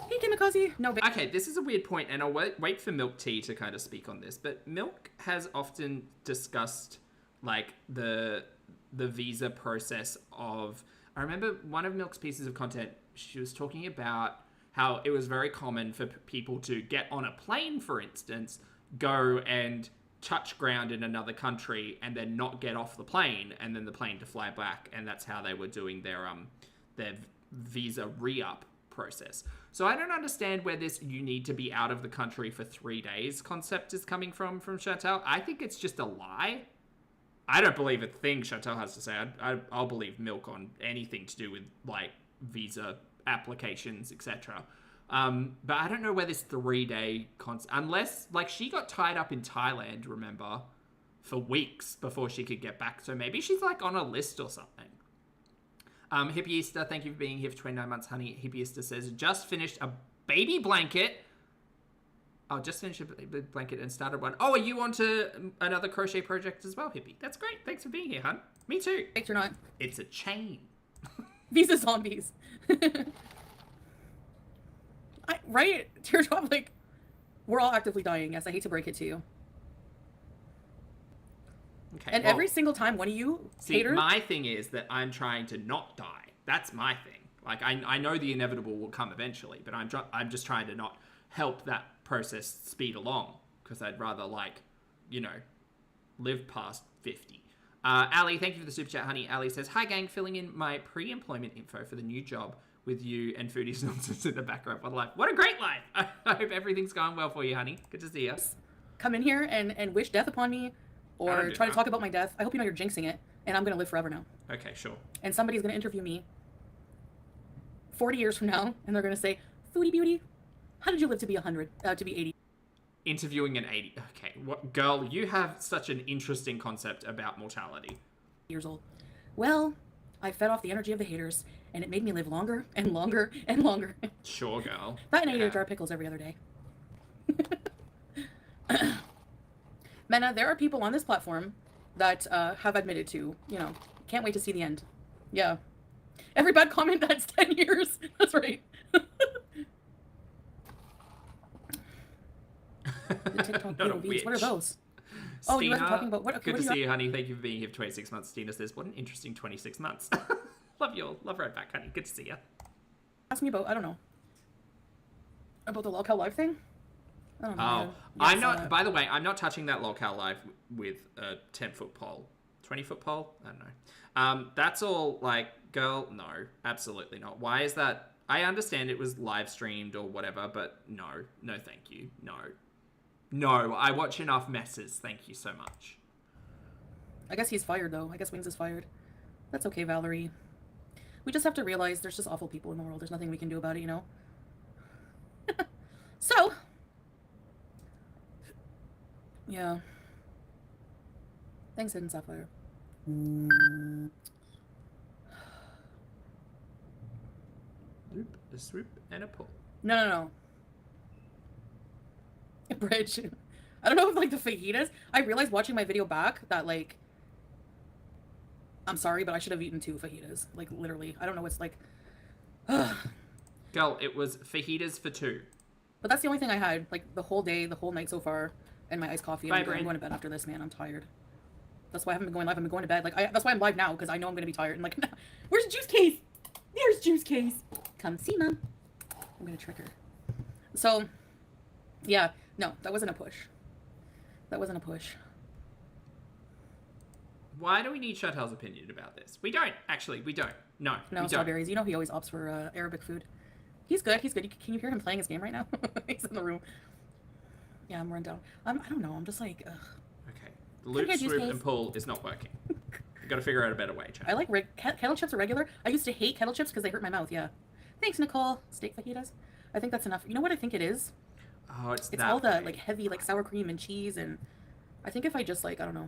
Hey, Kimikaze. No, okay, this is a weird point, and I'll wait for Milk Tea to kind of speak on this. But Milk has often discussed, like, the visa process of... I remember one of Milk's pieces of content, she was talking about how it was very common for people to get on a plane, for instance, go and touch ground in another country, and then not get off the plane, and then the plane to fly back, and that's how they were doing their visa re-up process. So I don't understand where this "you need to be out of the country for 3 days" concept is coming from Chantal. I think it's just a lie. I don't believe a thing Chantal has to say. I'll believe Milk on anything to do with, like, visa applications, etc. But I don't know where this 3 day concept, unless, like, she got tied up in Thailand, remember, for weeks before she could get back. So maybe she's, like, on a list or something. Hippieista, thank you for being here for 29 months, honey. Hippieista says, just finished a baby blanket. Oh, just finished a baby blanket and started one. Oh, are you on to another crochet project as well, Hippie? That's great. Thanks for being here, hun. Me too. Thanks or not. It's a chain. Visa zombies. Right? Teardrop, like, we're all actively dying. Yes, I hate to break it to you. Okay, and every single time one of you haters... my thing is that I'm trying to not die. That's my thing. Like, I know the inevitable will come eventually, but I'm just trying to not help that process speed along, because I'd rather, like, you know, live past 50. Ali, thank you for the super chat, honey. Ali says, hi, gang, filling in my pre-employment info for the new job with you and Foodie's nonsense in the background. What a life. What a great life. I hope everything's going well for you, honey. Good to see you. Come in here and wish death upon me, or try to talk about my death. I hope you know you're jinxing it, and I'm going to live forever now. Okay, sure. And somebody's going to interview me 40 years from now, and they're going to say, Foodie Beauty, how did you live to be 100, to be 80? Interviewing an 80. Okay, what, girl, you have such an interesting concept about mortality. Years old. Well, I fed off the energy of the haters, and it made me live longer and longer and longer. Sure, girl. That and I eat a jar of pickles every other day. Mena, there are people on this platform that have admitted to, you know, can't wait to see the end. Yeah. Every bad comment, that's 10 years. That's right. The TikTok Not a POVs. What are witch. those? Oh, you guys are talking about what? Okay, good what to do see you, honey. Thank you for being here for 26 months. Stina says, what an interesting 26 months. Love you all. Love right back, honey. Good to see you. Ask me about, I don't know. About the lolcow live thing? I don't know. Oh, Yeah, I'm not, by the way, I'm not touching that lolcow live with a 10-foot pole. 20-foot pole? I don't know. That's all, like, girl, no. Absolutely not. Why is that? I understand it was live streamed or whatever, but no. No, thank you. No. No, I watch enough messes. Thank you so much. I guess he's fired, though. I guess Wings is fired. That's okay, Valerie. We just have to realize there's just awful people in the world. There's nothing we can do about it, you know? So. Yeah. Thanks, Hidden Sapphire. Loop, a swoop, and a pull. No. Bridge. I don't know if, like, the fajitas. I realized watching my video back that, like, I'm sorry, but I should have eaten 2 fajitas. Like, literally. I don't know what's, like... Girl, it was fajitas for 2. But that's the only thing I had, like, the whole day, the whole night so far, and my iced coffee. Bye, I'm Bryn. going to bed after this, man. I'm tired. That's why I haven't been going live. I've been going to bed. Like, that's why I'm live now, because I know I'm going to be tired. And, like, where's Juice Case? There's Juice Case. Come see, Mom. I'm going to trick her. So, yeah. No, that wasn't a push. That wasn't a push. Why do we need Chantal's opinion about this? We don't. Actually, we don't. No, we don't. Strawberries. You know he always opts for Arabic food. He's good. He's good. Can you hear him playing his game right now? He's in the room. Yeah, I'm run down. I don't know. I'm just like, ugh. Okay. The loop, swoop, and pull is not working. We've got to figure out a better way, Chantal. I like kettle chips are regular. I used to hate kettle chips because they hurt my mouth. Yeah. Thanks, Nicole. Steak fajitas. I think that's enough. You know what I think it is? Oh, it's that all the way. like heavy like sour cream and cheese, and I think if I just like, I don't know.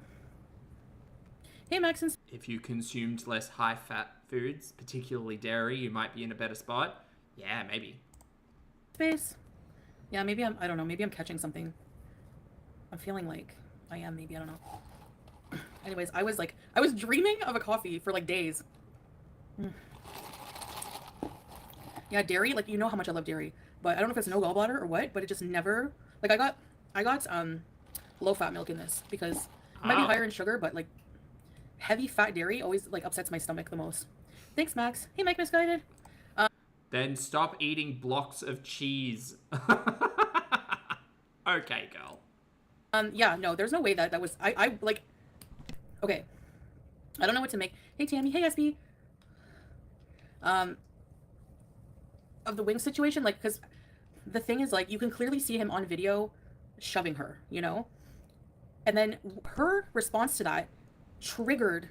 Hey, Maxon. If you consumed less high-fat foods, particularly dairy, you might be in a better spot. Yeah, maybe. Space. Yeah, maybe I don't know. Maybe I'm catching something. I'm feeling like I am. Maybe I don't know. Anyways, I was dreaming of a coffee for like days. Yeah, dairy. Like, you know how much I love dairy, but I don't know if it's no gallbladder or what. But it just never. Like, I got low-fat milk in this because it might be higher in sugar, but like heavy fat dairy always like upsets my stomach the most. Thanks, Max. Hey, Mike Misguided. Then stop eating blocks of cheese. Okay, girl. Yeah, no, there's no way that was I like. Okay, I don't know what to make. Hey, Tammy. Hey, SB. Of the wing situation, like, because the thing is, like, you can clearly see him on video shoving her, you know, and then her response to that triggered.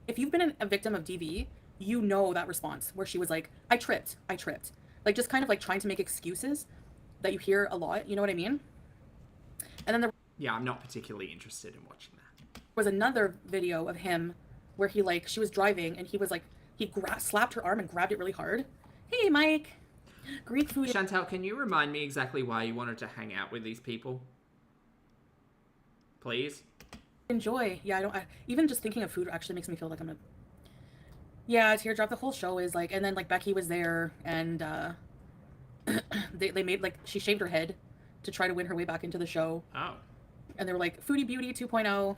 If you've been a victim of DV, you know that response where she was like, I tripped, like, just kind of like trying to make excuses that you hear a lot, you know what I mean? And then there Yeah, I'm not particularly interested in watching that. was another video of him where he, like, she was driving and he was like, he slapped her arm and grabbed it really hard. Hey, Mike. Greek food. Chantal, can you remind me exactly why you wanted to hang out with these people? Please? Enjoy. Yeah, even just thinking of food actually makes me feel like I'm yeah, teardrop. The whole show is like, and then like Becky was there and they made, like, she shaved her head to try to win her way back into the show. Oh. And they were like, Foodie Beauty 2.0.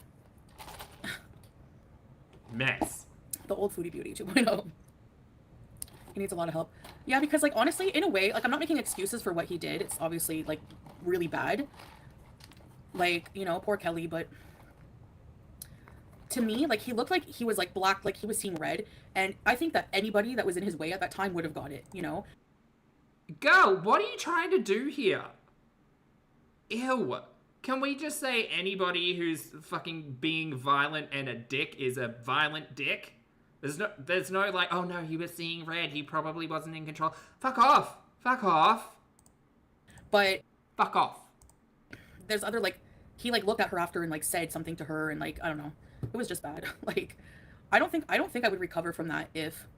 Mess. The old Foodie Beauty 2.0. He needs a lot of help. Yeah, because, like, honestly, in a way, like, I'm not making excuses for what he did. It's obviously, like, really bad. Like, you know, poor Kelly, but to me, like, he looked like he was, like, black, like he was seeing red. And I think that anybody that was in his way at that time would have got it, you know? Girl, what are you trying to do here? Ew. Can we just say anybody who's fucking being violent and a dick is a violent dick? There's no like, oh no, he was seeing red, he probably wasn't in control. Fuck off. Fuck off. But fuck off. There's other, like, he, like, looked at her after and, like, said something to her and, like, I don't know. It was just bad. Like, I don't think I would recover from that if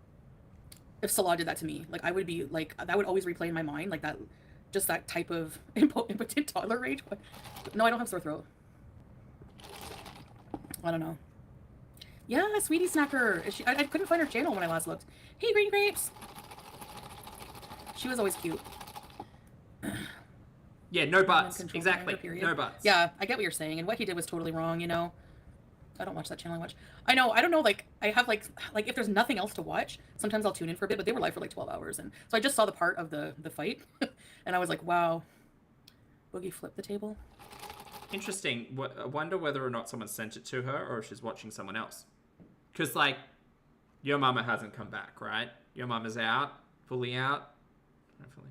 Salah did that to me. Like, I would be, like, that would always replay in my mind, like, that just that type of impotent toddler rage. No, I don't have sore throat. I don't know. Yeah, Sweetie Snacker. I couldn't find her channel when I last looked. Hey, Green Grapes. She was always cute. Yeah, no buts. Exactly. No buts. Yeah, I get what you're saying. And what he did was totally wrong, you know? I don't watch that channel I watch. I know, I don't know, like, I have, like, if there's nothing else to watch, sometimes I'll tune in for a bit, but they were live for, like, 12 hours. And so I just saw the part of the fight, and I was like, wow. Boogie flipped the table. Interesting. I wonder whether or not someone sent it to her, or if she's watching someone else. Because, like, your mama hasn't come back, right? Your mama's out, fully out. Hopefully.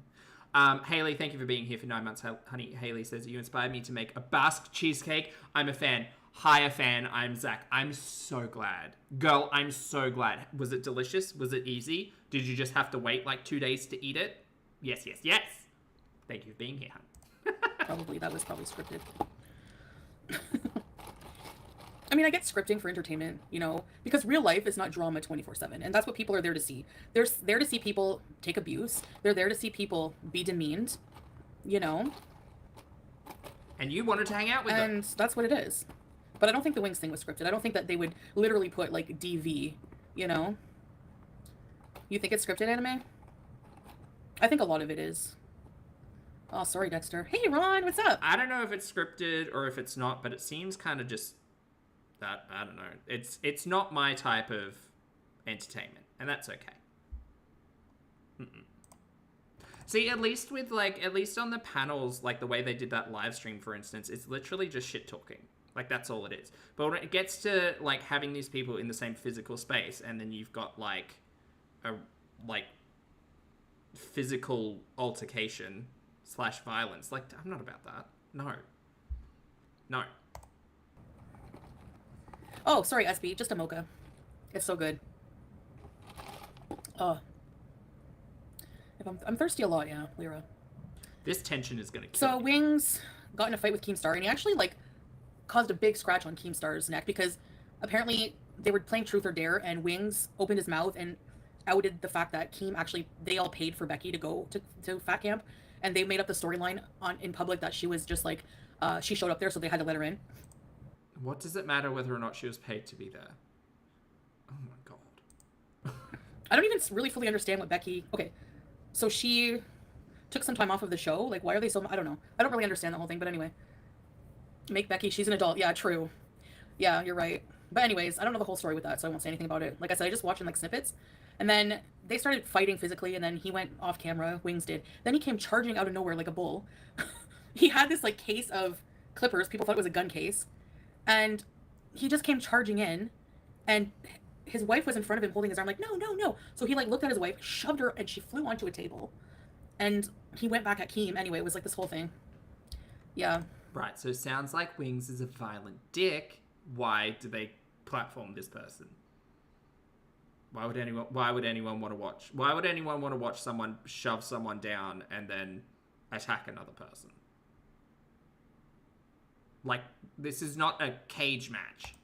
Haley, thank you for being here for 9 months. Honey, Haley says, you inspired me to make a Basque cheesecake. I'm a fan. Hi, a fan. I'm Zach. I'm so glad. Girl, I'm so glad. Was it delicious? Was it easy? Did you just have to wait like 2 days to eat it? Yes, yes, yes. Thank you for being here, hon. Probably. That was probably scripted. I mean, I get scripting for entertainment, you know, because real life is not drama 24/7, and that's what people are there to see. They're there to see people take abuse. They're there to see people be demeaned, you know. And you wanted to hang out with them. And that's what it is. But I don't think the wings thing was scripted. I don't think that they would literally put, like, DV, you know. You think it's scripted, anime? I think a lot of it is. Oh, sorry, Dexter. Hey, Ron, what's up? I don't know if it's scripted or if it's not, but it seems kind of just... that I don't know. It's not my type of entertainment, and that's okay. See, at least on the panels, like the way they did that live stream, for instance, it's literally just shit talking. Like, that's all it is. But when it gets to like having these people in the same physical space, and then you've got like a physical altercation / violence, like, I'm not about that. No. Oh, sorry, SB. Just a mocha. It's so good. Oh. I'm thirsty a lot, yeah, Lyra. This tension is gonna kill So, me. Wings got in a fight with Keemstar, and he actually, like, caused a big scratch on Keemstar's neck because apparently they were playing Truth or Dare, and Wings opened his mouth and outed the fact that Keem actually, they all paid for Becky to go to Fat Camp, and they made up the storyline in public that she was just, like, she showed up there, so they had to let her in. What does it matter whether or not she was paid to be there? Oh my god. I don't even really fully understand what Becky... Okay, so she took some time off of the show. Like, why are they so... I don't know. I don't really understand the whole thing, but anyway. Make Becky... She's an adult. Yeah, true. Yeah, you're right. But anyways, I don't know the whole story with that, so I won't say anything about it. Like I said, I just watched in, like, snippets. And then they started fighting physically, and then he went off camera. Wings did. Then he came charging out of nowhere like a bull. He had this, like, case of clippers. People thought it was a gun case. And he just came charging in, and his wife was in front of him holding his arm like, no, no, no. So he, like, looked at his wife, shoved her, and she flew onto a table. And he went back at Keem. Anyway, it was like this whole thing. Yeah. Right, so it sounds like Wings is a violent dick. Why do they platform this person? Why would anyone want to watch? Why would anyone want to watch someone shove someone down and then attack another person? Like, this is not a cage match.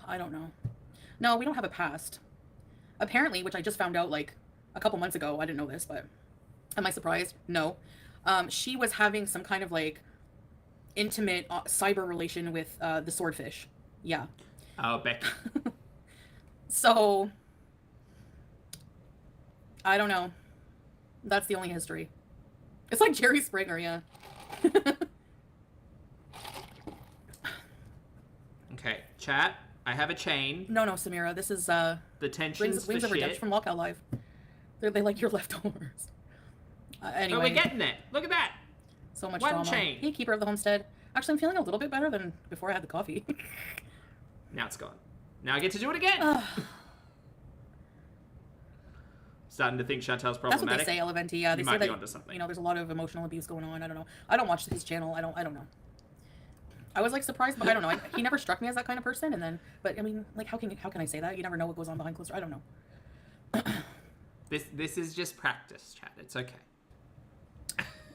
I don't know. No, we don't have a past. Apparently, which I just found out, like, a couple months ago. I didn't know this, but am I surprised? No. She was having some kind of, like, intimate cyber relation with the swordfish. Yeah. Oh, Becky. So, I don't know. That's the only history. It's like Jerry Springer, yeah. Okay, chat. I have a chain. No, Samira. This is The tensions Wings for of Redemption shit. from Walkout Live. They like your leftovers. Anyway. Oh, we're getting it. Look at that. So much One drama. chain. Hey, Keeper of the Homestead. Actually, I'm feeling a little bit better than before I had the coffee. Now it's gone. Now I get to do it again. Starting to think Chantel's problematic. That's what they say, Eleventi. Yeah, they You say might be that, onto something. you know, there's a lot of emotional abuse going on. I don't know. I don't watch his channel. I don't know. I was, like, surprised, but I don't know. He never struck me as that kind of person. And then, but I mean, like, how can I say that? You never know what goes on behind closed doors. I don't know. This is just practice, chat. It's okay.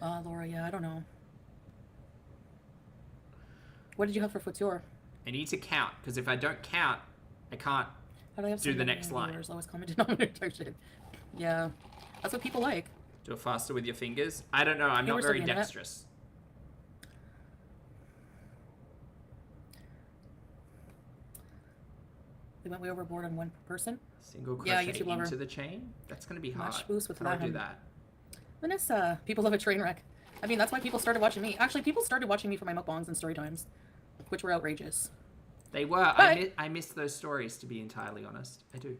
Laura, yeah, I don't know. What did you have for Couture? I need to count, because if I don't count, I can't How do I have do so the many next line. viewers? Lowest common denominator shit. Yeah, that's what people like. Do it faster with your fingers. I don't know. I'm Hey, not we're very still doing it. dexterous. They went way overboard on one person. Single Yeah, crochet YouTube lover. into the chain. That's going to be hard. Much boost with How do I do lemon. that? Vanessa, people love a train wreck. I mean, that's why people started watching me. Actually, people started watching me for my mukbangs and story times, which were outrageous. They were. But- I miss those stories, to be entirely honest. I do.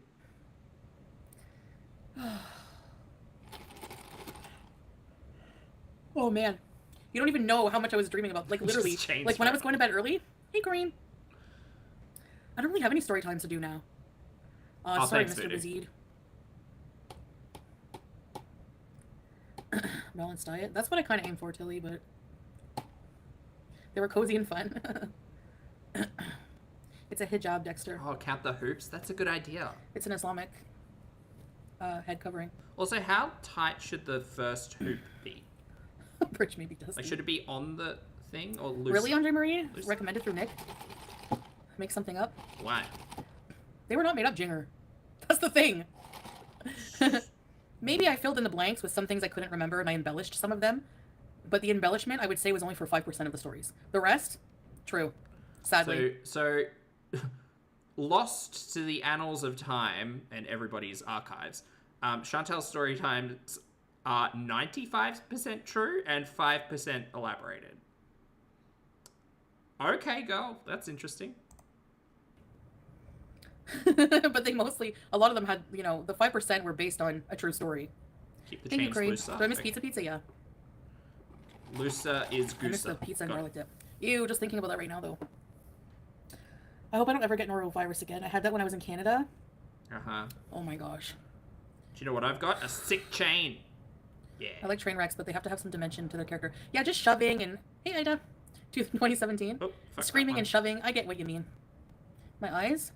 Oh man, you don't even know how much I was dreaming about. Like literally, Just chains like when I was forever. going to bed early. Hey, Green. I don't really have any story times to do now. Oh, Sorry, thanks, Mr. Foodie. Bazid. Balanced diet. That's what I kind of aim for, Tilly, but they were cozy and fun. It's a hijab, Dexter. Oh, count the hoops. That's a good idea. It's an Islamic head covering. Also, how tight should the first hoop be? Bridge maybe does. Like, should it be on the thing or loose? Really, Andre Marie? Loose. Recommended through Nick? Make something up? Why? They were not made up, Jinger. That's the thing. Maybe I filled in the blanks with some things I couldn't remember and I embellished some of them. But the embellishment, I would say, was only for 5% of the stories. The rest, true. Sadly. So lost to the annals of time and everybody's archives, Chantel's story times are 95% true and 5% elaborated. Okay, girl, that's interesting. But they mostly, a lot of them had, you know, the 5% were based on a true story. Keep the Thank you, chains Cream. looser. Do I miss Okay. pizza? Yeah. Looser is I miss the gooser. pizza and Got garlic dip. Ew, just thinking about that right now, though. I hope I don't ever get norovirus again. I had that when I was in Canada. it. Uh-huh. Oh my gosh. Do you know what I've got? A sick chain. Yeah. I like train wrecks, but they have to have some dimension to their character. Yeah, just shoving and... Hey, Ida. 2017. Oh, fuck Screaming that and shoving. I get what you mean. My eyes?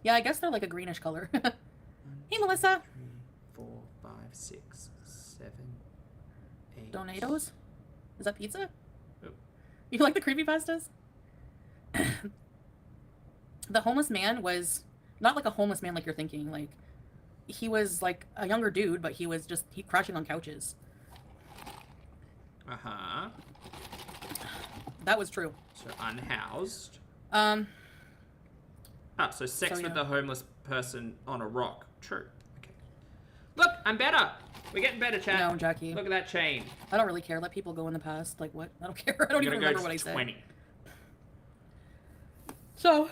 Yeah, I guess they're like a greenish color. Hey, Melissa. 3, 4, 5, 6, 7, 8. Donatos? Is that pizza? Oh. You like the creepypastas? The homeless man was not like a homeless man like you're thinking. Like, he was like a younger dude, but he was just crashing on couches. Uh-huh. That was true. So unhoused. So sex So, with yeah. the homeless person on a rock. True. Okay. Look, I'm better. We're getting better, chat. No, Jackie. Look at that chain. I don't really care. Let people go in the past. Like, what? I don't care. I don't I'm even gonna remember go what I to said. 20. So.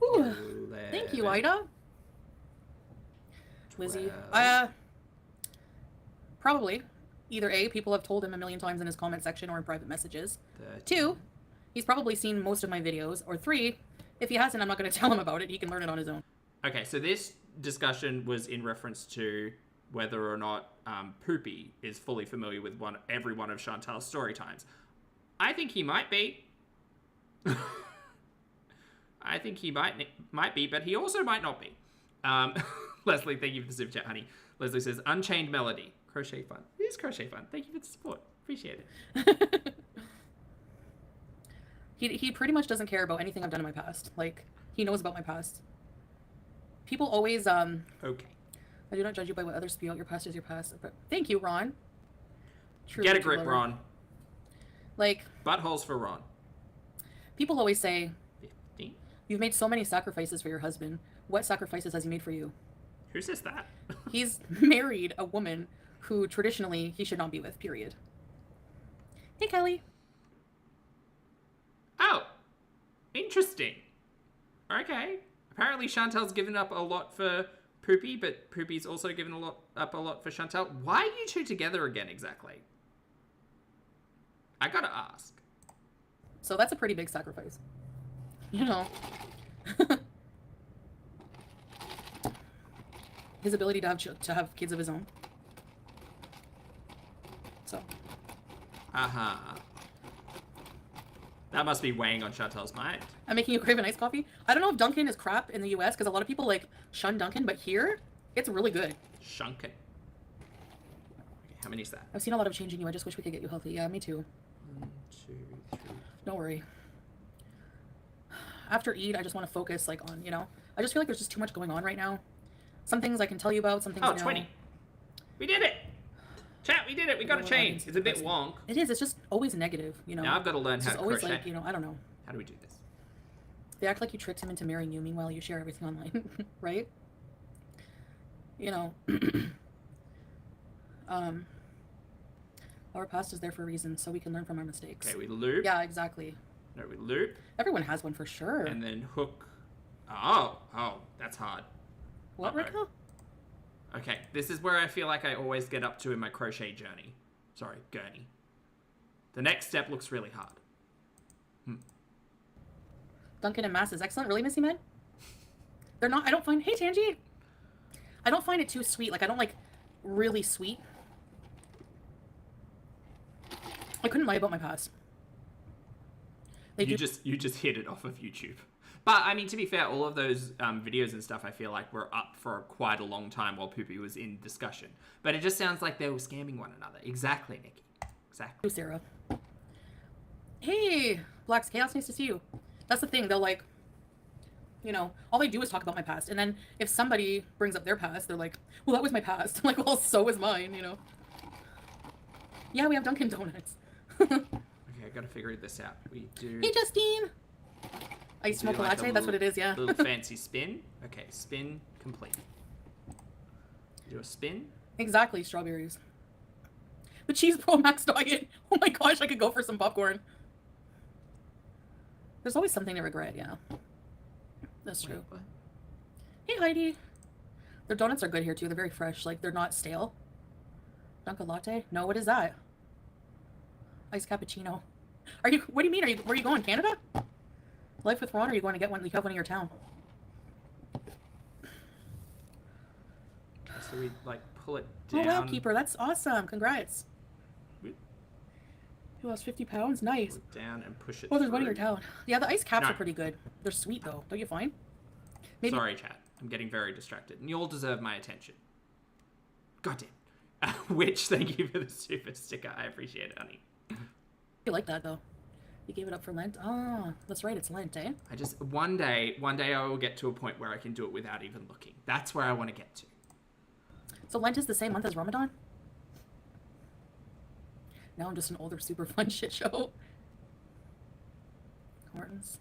Ooh. Thank you, 11, Ida. Lizzie. 12. Probably. Either A, people have told him a million times in his comment section or in private messages. 13. 2, he's probably seen most of my videos. Or 3, if he hasn't, I'm not going to tell him about it. He can learn it on his own. Okay, so this discussion was in reference to whether or not Poopy is fully familiar with every one of Chantal's story times. I think he might be. I think he might be, but he also might not be. Leslie, thank you for the super chat, honey. Leslie says, Unchained Melody. Crochet fun. It is crochet fun. Thank you for the support. Appreciate it. He pretty much doesn't care about anything I've done in my past. Like, he knows about my past. People always, Okay. I do not judge you by what others spew out. Your past is your past. But thank you, Ron. True Get a YouTube grip, lover. Ron. Like, Buttholes for Ron. people always say, 15. you've made so many sacrifices for your husband. What sacrifices has he made for you? Who says that? He's married a woman who traditionally he should not be with, period. Hey, Kelly. Oh, interesting. Okay. Apparently Chantal's given up a lot for Poopy, but Poopy's also given up a lot for Chantal. Why are you two together again exactly? I gotta ask. So that's a pretty big sacrifice. You know. His ability to have kids of his own. So. Uh-huh. That must be weighing on Chantal's mind. I'm making you crave an iced coffee. I don't know if Dunkin' is crap in the US because a lot of people like shun Dunkin', but here it's really good. Shunkin'. Okay, how many is that? I've seen a lot of changing you. I just wish we could get you healthy. Yeah, me too. 1, 2, 3. Don't worry. After Eid, I just want to focus like on, you know, I just feel like there's just too much going on right now. Some things I can tell you about, some things Oh, no. 20. We did it. Chat, we did it. We got a change. It's a bit wonk. It is. It's just always negative, you know. Now I've got to learn It's how just to always crochet. like, you know, I don't know. How do we do this? They act like you tricked him into marrying you, meanwhile you share everything online, right? You know, our past is there for a reason, so we can learn from our mistakes. Okay, we loop. Yeah, exactly. No, we loop. Everyone has one for sure. And then hook. Oh, that's hard. What, Rico? Okay, this is where I feel like I always get up to in my crochet journey. Sorry, gurney. The next step looks really hard. Duncan and Mass is excellent. Really, Missy Med? They're not, I don't find, hey, Tangy. I don't find it too sweet. Like, I don't like really sweet. I couldn't lie about my past. You just hit it off of YouTube. But, I mean, to be fair, all of those videos and stuff, I feel like were up for quite a long time while Poopy was in discussion. But it just sounds like they were scamming one another. Exactly, Nikki. Exactly. Sarah. Hey, Black's Chaos, nice to see you. That's the thing. They'll like, you know, all they do is talk about my past. And then if somebody brings up their past, they're like, well, that was my past. I'm like, well, so is mine, you know. Yeah, we have Dunkin' Donuts. Okay, I gotta figure this out. We do... Hey, Justine! I smoke a latte? That's what it is, yeah. Little fancy spin. Okay, spin complete. Do a spin. Exactly, strawberries. The Cheese Pro Max diet. Oh my gosh, I could go for some popcorn. There's always something to regret, yeah. That's true. Wait, Hey, Heidi. Their donuts are good here, too. They're very fresh. Like, they're not stale. Dunkin' latte? No, what is that? Iced cappuccino. Are you, what do you mean? Where are you going, Canada? Life with Ron, or are you going to get one, you have one in your town? So we, like, pull it down. Oh, wow, Keeper. That's awesome. Congrats. We You lost 50 pounds? Nice. pull it down and push it Oh, there's one in through. your town. Yeah, the ice caps No. are pretty good. They're sweet, though. Don't you find? Maybe. Sorry, chat. I'm getting very distracted. And you all deserve my attention. Goddamn. Which, thank you for the super sticker. I appreciate it, honey. You like that, though. You gave it up for Lent? Ah, that's right. It's Lent, eh? I just, one day I will get to a point where I can do it without even looking. That's where I want to get to. So Lent is the same month as Ramadan? Now I'm just an older, super fun shit show. Hortons.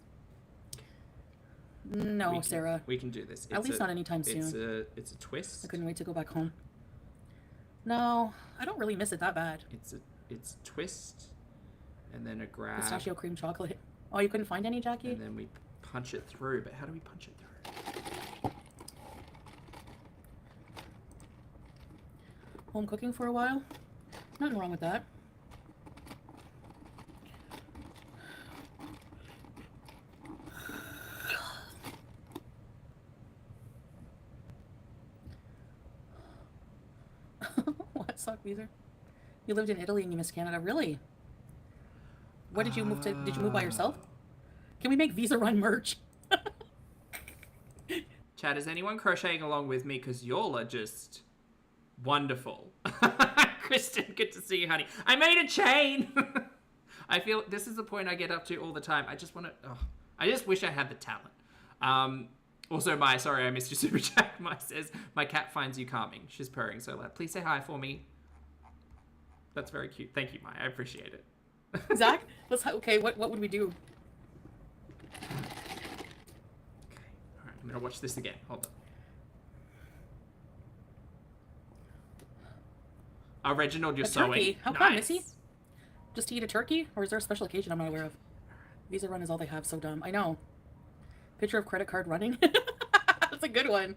No, Sarah. We can do this. At least not anytime soon. It's a twist. I couldn't wait to go back home. No, I don't really miss it that bad. It's a twist, and then a grab, Pistachio cream chocolate. Oh, you couldn't find any, Jackie? and then we punch it through. But how do we punch it through? Home cooking for a while? Nothing wrong with that. What, Sock Weezer? You lived in Italy and you missed Canada. Really? What did you move to? Did you move by yourself? Can we make Visa Run merch? Chad, is anyone crocheting along with me? Because y'all are just wonderful. Kristen, good to see you, honey. I made a chain. I feel this is the point I get up to all the time. I just want to. Oh, I just wish I had the talent. Also, sorry, I missed your super chat. My says my cat finds you calming. She's purring so loud. Please say hi for me. That's very cute. Thank you, Maya. I appreciate it. Zach, okay. What would we do? Okay. All right. I'm gonna watch this again. Hold on. Reginald, you're sewing. Turkey. How come, Missy? Just to eat a turkey, or is there a special occasion I'm not aware of? Visa Run is all they have. So dumb. I know. Picture of credit card running. That's a good one.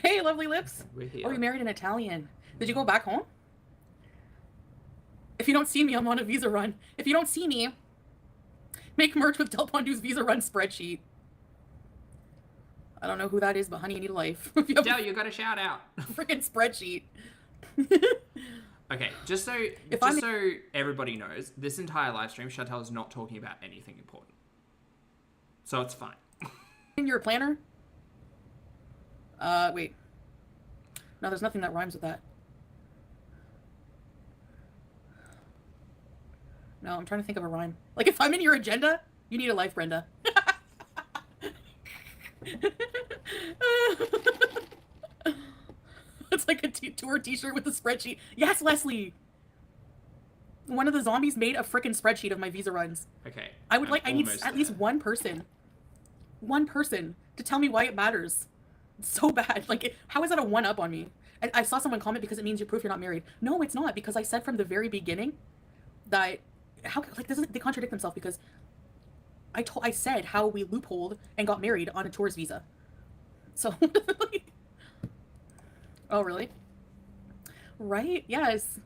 Hey, lovely lips. We're here. Oh, you married an Italian. Did you go back home? If you don't see me, I'm on a Visa Run. If you don't see me, make merch with Del Pondu's Visa Run spreadsheet. I don't know who that is, but honey, you need a life. If you have Del, you got a shout out. a freaking spreadsheet. Okay, just so everybody knows, this entire live stream, Chantal is not talking about anything important. So it's fine. In your planner? Wait. No, there's nothing that rhymes with that. No, I'm trying to think of a rhyme. Like, if I'm in your agenda, you need a life, Brenda. looks like a tour t-shirt with a spreadsheet. Yes, Leslie. One of the zombies made a frickin' spreadsheet of my visa runs. Okay. I need at least one person to tell me why it matters. It's so bad. Like, how is that a one-up on me? I saw someone comment because it means you proof you're not married. No, it's not, because I said from the very beginning that they contradict themselves, because I said how we loopholed and got married on a tourist visa. So, oh really? Right? Yes.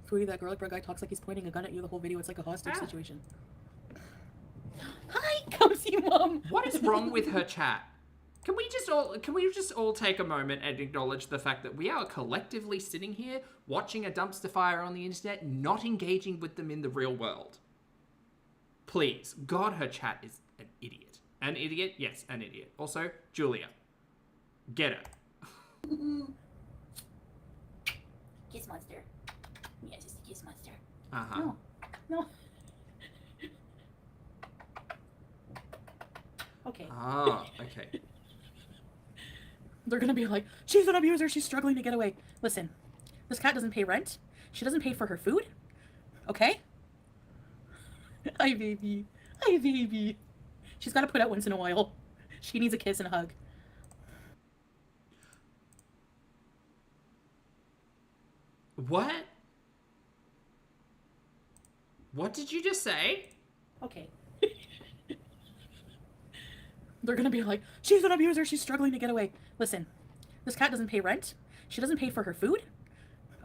Foodie, that garlic bread guy talks like he's pointing a gun at you the whole video. It's like a hostage situation. Hi, come see mom. What is wrong with her chat? Can we just all take a moment and acknowledge the fact that we are collectively sitting here watching a dumpster fire on the internet, not engaging with them in the real world? Please. God, her chat is an idiot. An idiot? Yes, an idiot. Also, Julia. Get her. Kiss monster. Yes, it's a kiss monster. Uh-huh. No. No. Okay. Ah, okay. They're gonna be like, she's an abuser, she's struggling to get away. Listen, this cat doesn't pay rent. She doesn't pay for her food. Okay? Hi, baby. Hi, baby. She's gotta put out once in a while. She needs a kiss and a hug. What? What did you just say? Okay. They're gonna be like, she's an abuser, she's struggling to get away. Listen, this cat doesn't pay rent. She doesn't pay for her food.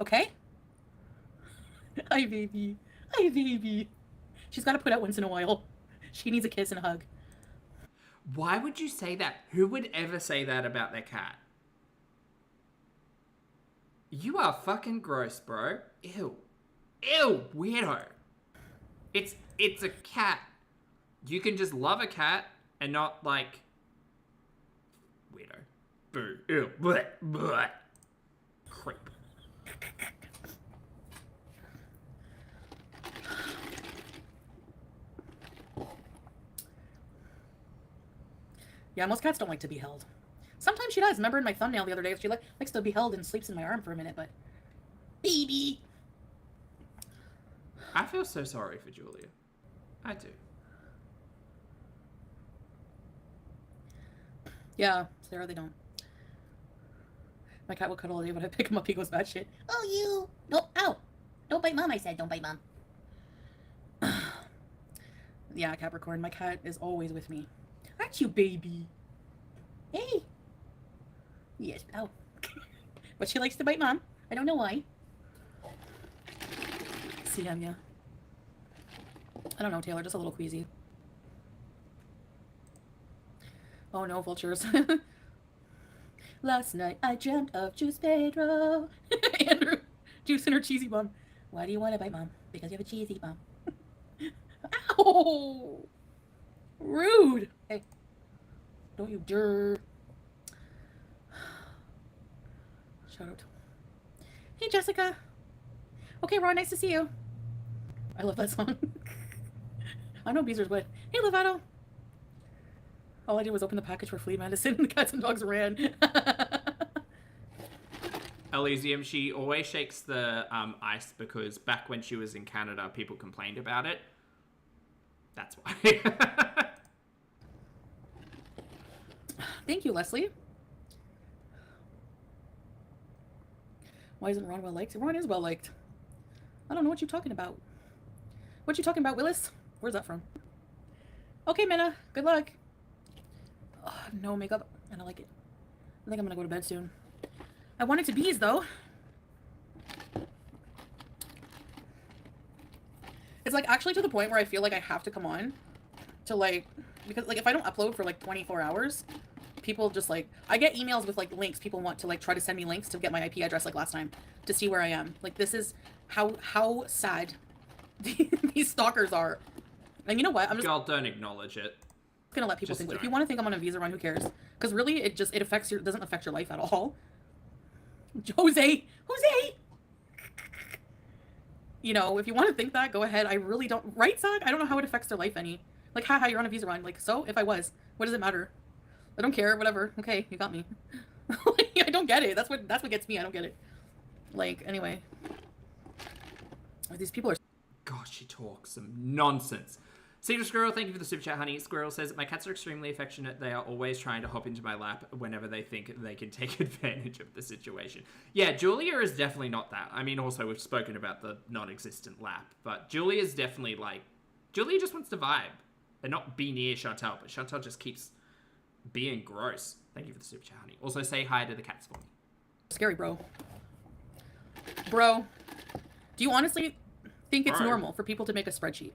Okay? Hi, baby. Hi, baby. She's gotta put out once in a while. She needs a kiss and a hug. Why would you say that? Who would ever say that about their cat? You are fucking gross, bro. Ew. Ew, weirdo. It's a cat. You can just love a cat and not, like, weirdo. Boo. Ew. Blech. Blech. Creep. Yeah, most cats don't like to be held. Sometimes she does. Remember in my thumbnail the other day, she likes to be held and sleeps in my arm for a minute, but... Baby! I feel so sorry for Julia. I do. Yeah, Sarah, they don't. My cat will cuddle all day, but I pick him up, he goes bad shit. Oh, you. No, ow. Don't bite mom, I said. Don't bite mom. Yeah, Capricorn, my cat is always with me. Aren't you, baby? Hey. Yes, ow. But she likes to bite mom. I don't know why. CM, yeah. I don't know, Taylor, just a little queasy. Oh no, vultures. Last night I dreamt of Juice Pedro. Andrew, juice in her cheesy bum. Why do you want to bite mom? Because you have a cheesy bum. Ow! Rude! Hey. Don't you dare. Shout out. Hey, Jessica. Okay, Ron, nice to see you. I love that song. I know Beezer's what. Hey, Lovato. All I did was open the package for flea medicine and the cats and dogs ran. Elysium, she always shakes the ice because back when she was in Canada, people complained about it. That's why. Thank you, Leslie. Why isn't Ron well liked? Ron is well liked. I don't know what you're talking about. What you talking about, Willis? Where's that from? Okay, Minna. Good luck. Oh, no makeup. I don't like it. I think I'm gonna go to bed soon. I wanted to bees though. It's like actually to the point where I feel like I have to come on to like, because like if I don't upload for like 24 hours, people just like, I get emails with like links. People want to like try to send me links to get my IP address like last time to see where I am. Like this is how sad these stalkers are. And you know what? I'm just Girl, don't acknowledge it. gonna let people Just think. If don't. you want to think I'm on a visa run, who cares? Because really, it affects your, doesn't affect your life at all. Jose. You know, if you want to think that, go ahead. I really don't. Right, Zach? I don't know how it affects their life any. Like, haha, you're on a visa run. Like, so if I was, what does it matter? I don't care. Whatever. Okay, you got me. Like, I don't get it. That's what gets me. I don't get it. Like, anyway. These people are... Gosh, she talks some nonsense. Cedar Squirrel, thank you for the super chat, honey. Squirrel says, my cats are extremely affectionate. They are always trying to hop into my lap whenever they think they can take advantage of the situation. Yeah, Julia is definitely not that. I mean, also, we've spoken about the non-existent lap, but Julia is definitely like... Julia just wants to vibe and not be near Chantal, but Chantal just keeps being gross. Thank you for the super chat, honey. Also, say hi to the cats for me. Scary, bro. Bro, do you honestly think it's normal for people to make a spreadsheet?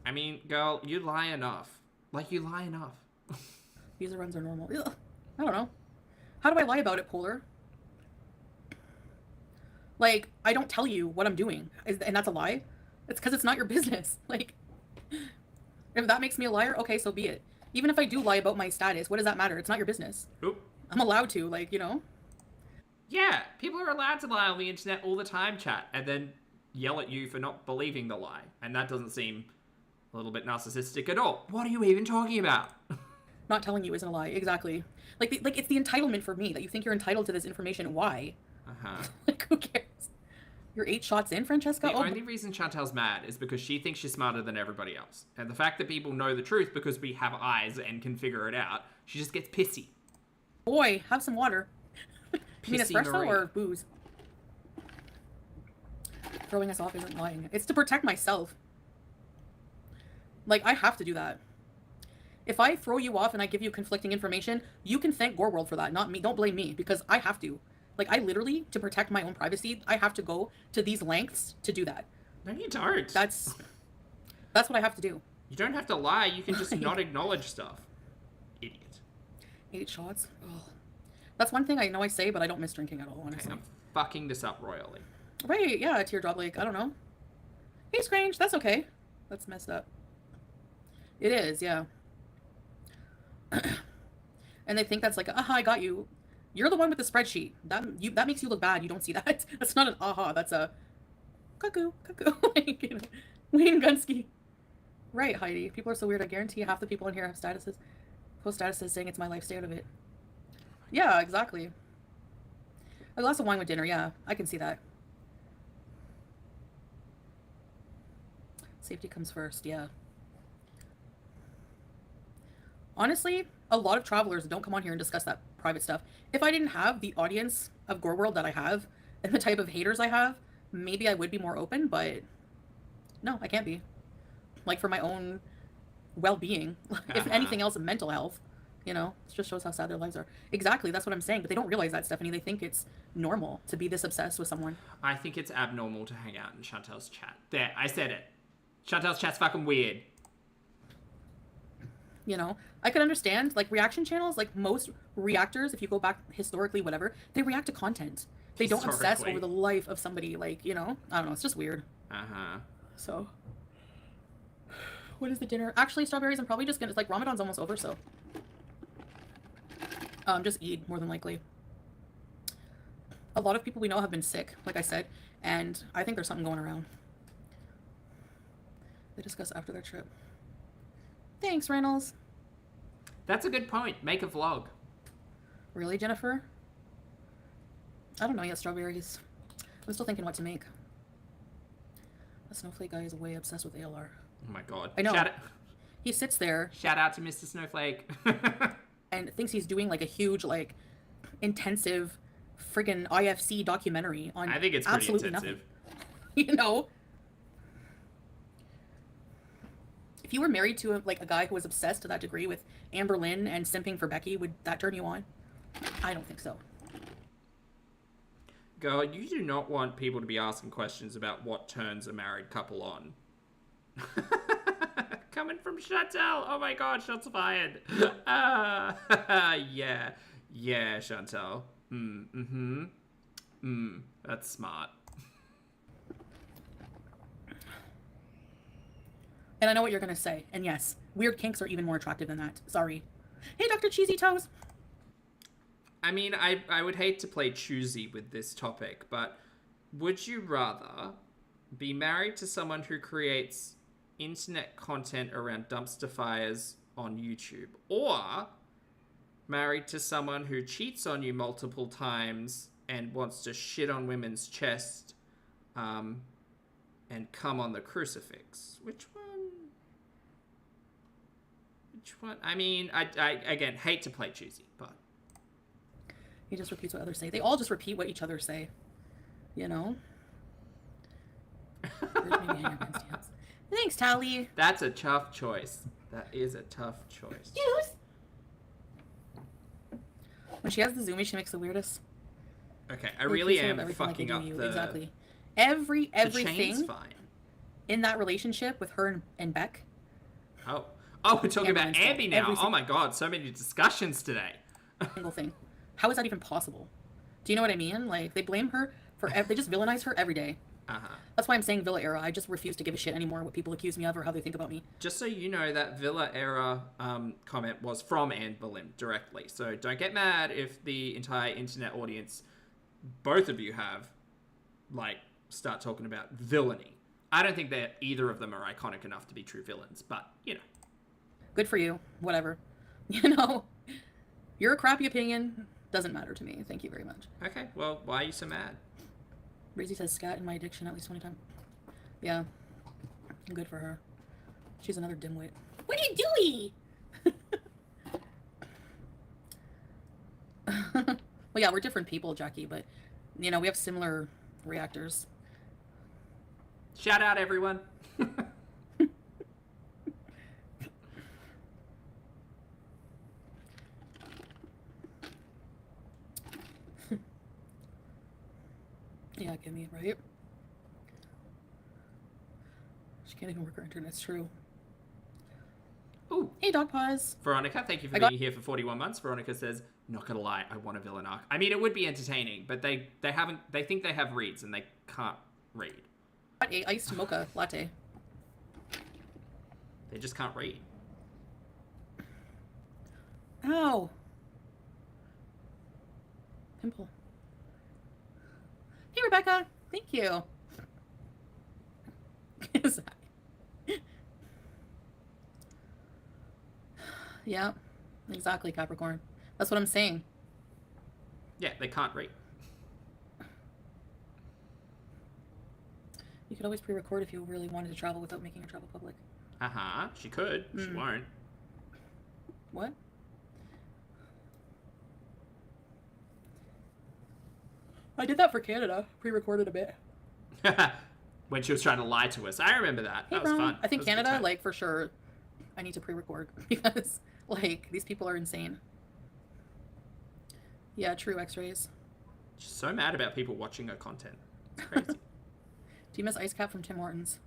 I mean, girl, you lie enough. Like, you lie enough. User runs are normal. Ugh. I don't know. How do I lie about it, Polar? Like, I don't tell you what I'm doing. And that's a lie? It's because it's not your business. Like, if that makes me a liar, okay, so be it. Even if I do lie about my status, what does that matter? It's not your business. Oop. I'm allowed to, like, you know? Yeah, people are allowed to lie on the internet all the time, chat, and then yell at you for not believing the lie. And that doesn't seem a little bit narcissistic at all. What are you even talking about? Not telling you isn't a lie, exactly. Like, it's the entitlement for me that you think you're entitled to this information. Why? Uh-huh. Like, who cares? You're 8 shots in, Francesca? The only reason Chantal's mad is because she thinks she's smarter than everybody else. And the fact that people know the truth because we have eyes and can figure it out, she just gets pissy. Boy, have some water. You mean espresso Marie. or booze? Throwing us off isn't lying. It's to protect myself. Like, I have to do that. If I throw you off and I give you conflicting information, you can thank Goreworld for that, not me. Don't blame me, because I have to. Like, I literally, to protect my own privacy, I have to go to these lengths to do that. No, you don't. That's what I have to do. You don't have to lie. You can just not acknowledge stuff. Idiot. 8 shots? Ugh. That's one thing I know I say, but I don't miss drinking at all, honestly. Okay, I'm fucking this up royally. Right, yeah, teardrop, like, I don't know. Hey, Scrange, that's okay. That's messed up. It is, yeah. And they think that's like, aha, I got you. You're the one with the spreadsheet. That makes you look bad. You don't see that. That's not an aha. That's a cuckoo. Like, you know, Wayne Gunsky. Right, Heidi. People are so weird. I guarantee half the people in here have statuses. Post statuses saying it's my life. Stay out of it. Yeah, exactly. A glass of wine with dinner. Yeah, I can see that. Safety comes first. Yeah. Honestly, a lot of travelers don't come on here and discuss that private stuff. If I didn't have the audience of Goreworld that I have and the type of haters I have, maybe I would be more open, but no, I can't be. Like, for my own well-being, if anything else, mental health, you know, it just shows how sad their lives are. Exactly, that's what I'm saying, but they don't realize that, Stephanie. They think it's normal to be this obsessed with someone. I think it's abnormal to hang out in Chantal's chat. There, I said it. Chantal's chat's fucking weird. You know, I could understand, like, reaction channels, like, most reactors, if you go back historically, whatever, they react to content. They don't obsess over the life of somebody, like, you know? I don't know, it's just weird. Uh-huh. So, what is the dinner? Actually, strawberries, I'm probably just gonna, like, Ramadan's almost over, so. Just Eid, more than likely. A lot of people we know have been sick, like I said, and I think there's something going around. They discuss after their trip. Thanks, Reynolds. That's a good point. Make a vlog. Really, Jennifer? I don't know yet, strawberries. I'm still thinking what to make. The snowflake guy is way obsessed with ALR. Oh my god. I know. He sits there. Shout out to Mr. Snowflake. And thinks he's doing, like, a huge, like, intensive friggin' IFC documentary on I think it's pretty absolutely intensive. Nothing. You know? If you were married to, like, a guy who was obsessed to that degree with Amber Lynn and simping for Becky, would that turn you on? I don't think so. Girl, you do not want people to be asking questions about what turns a married couple on. Coming from Chantal. Oh my god, shots fired. Yeah. Yeah, Chantal. That's smart. And I know what you're going to say. And yes, weird kinks are even more attractive than that. Sorry. Hey, Dr. Cheesy Toes. I mean, I would hate to play choosy with this topic, but would you rather be married to someone who creates internet content around dumpster fires on YouTube, or married to someone who cheats on you multiple times and wants to shit on women's chest, and come on the crucifix. Which one? Which one? I mean, I again hate to play choosy, but He just repeats what others say. They all just repeat what each other say. You know? Thanks, Tally. that's a tough choice. That is a tough choice. Juice. When she has the zoomies, she makes the weirdest. Okay, I really am everything like fucking they do up you. the. Exactly. The chain's Everything fine. in that relationship with her and Beck. Oh, we're talking about Everyone's Abby fault. now. Every Oh my god, so many discussions today. Single thing. How is that even possible? Do you know what I mean? Like, they blame her for they just villainize her every day. That's why I'm saying Villa era. I just refuse to give a shit anymore what people accuse me of or how they think about me. Just so you know, that Villa era comment was from Anne Boleyn directly. So don't get mad if the entire internet audience, both of you have, like, start talking about villainy. I don't think that either of them are iconic enough to be true villains, but, you know. Good for you. Whatever. You know, your crappy opinion doesn't matter to me. Thank you very much. Okay, well, why are you so mad? Breezy says scat in my addiction at least 20 times. Yeah. Good for her. She's another dimwit. What are you doing? Well, yeah, we're different people, Jackie, but, you know, we have similar reactors. Shout out, everyone. Yeah, give me, right? She can't even work her internet, it's true. Ooh. Hey, Dog Paws. Veronica, thank you for being here for 41 months. Veronica says, not gonna lie, I want a villain arc. I mean, it would be entertaining, but they think they have reads and they can't read. Got a iced mocha latte. They just can't read. Ow. Pimple. Hey, Rebecca. Thank you. Yeah, exactly, Capricorn. That's what I'm saying. Yeah, they can't read. You could always pre-record if you really wanted to travel without making your travel public. Uh-huh. She could. She won't. What? I did that for Canada. Pre-recorded a bit. When she was trying to lie to us. I remember that. Hey, That was Ron. fun. I think That was a good Canada, time. like, for sure, I need to pre-record because, like, these people are insane. Yeah, true, X-rays. She's so mad about people watching her content. It's crazy. Do you miss Ice Cap from Tim Hortons?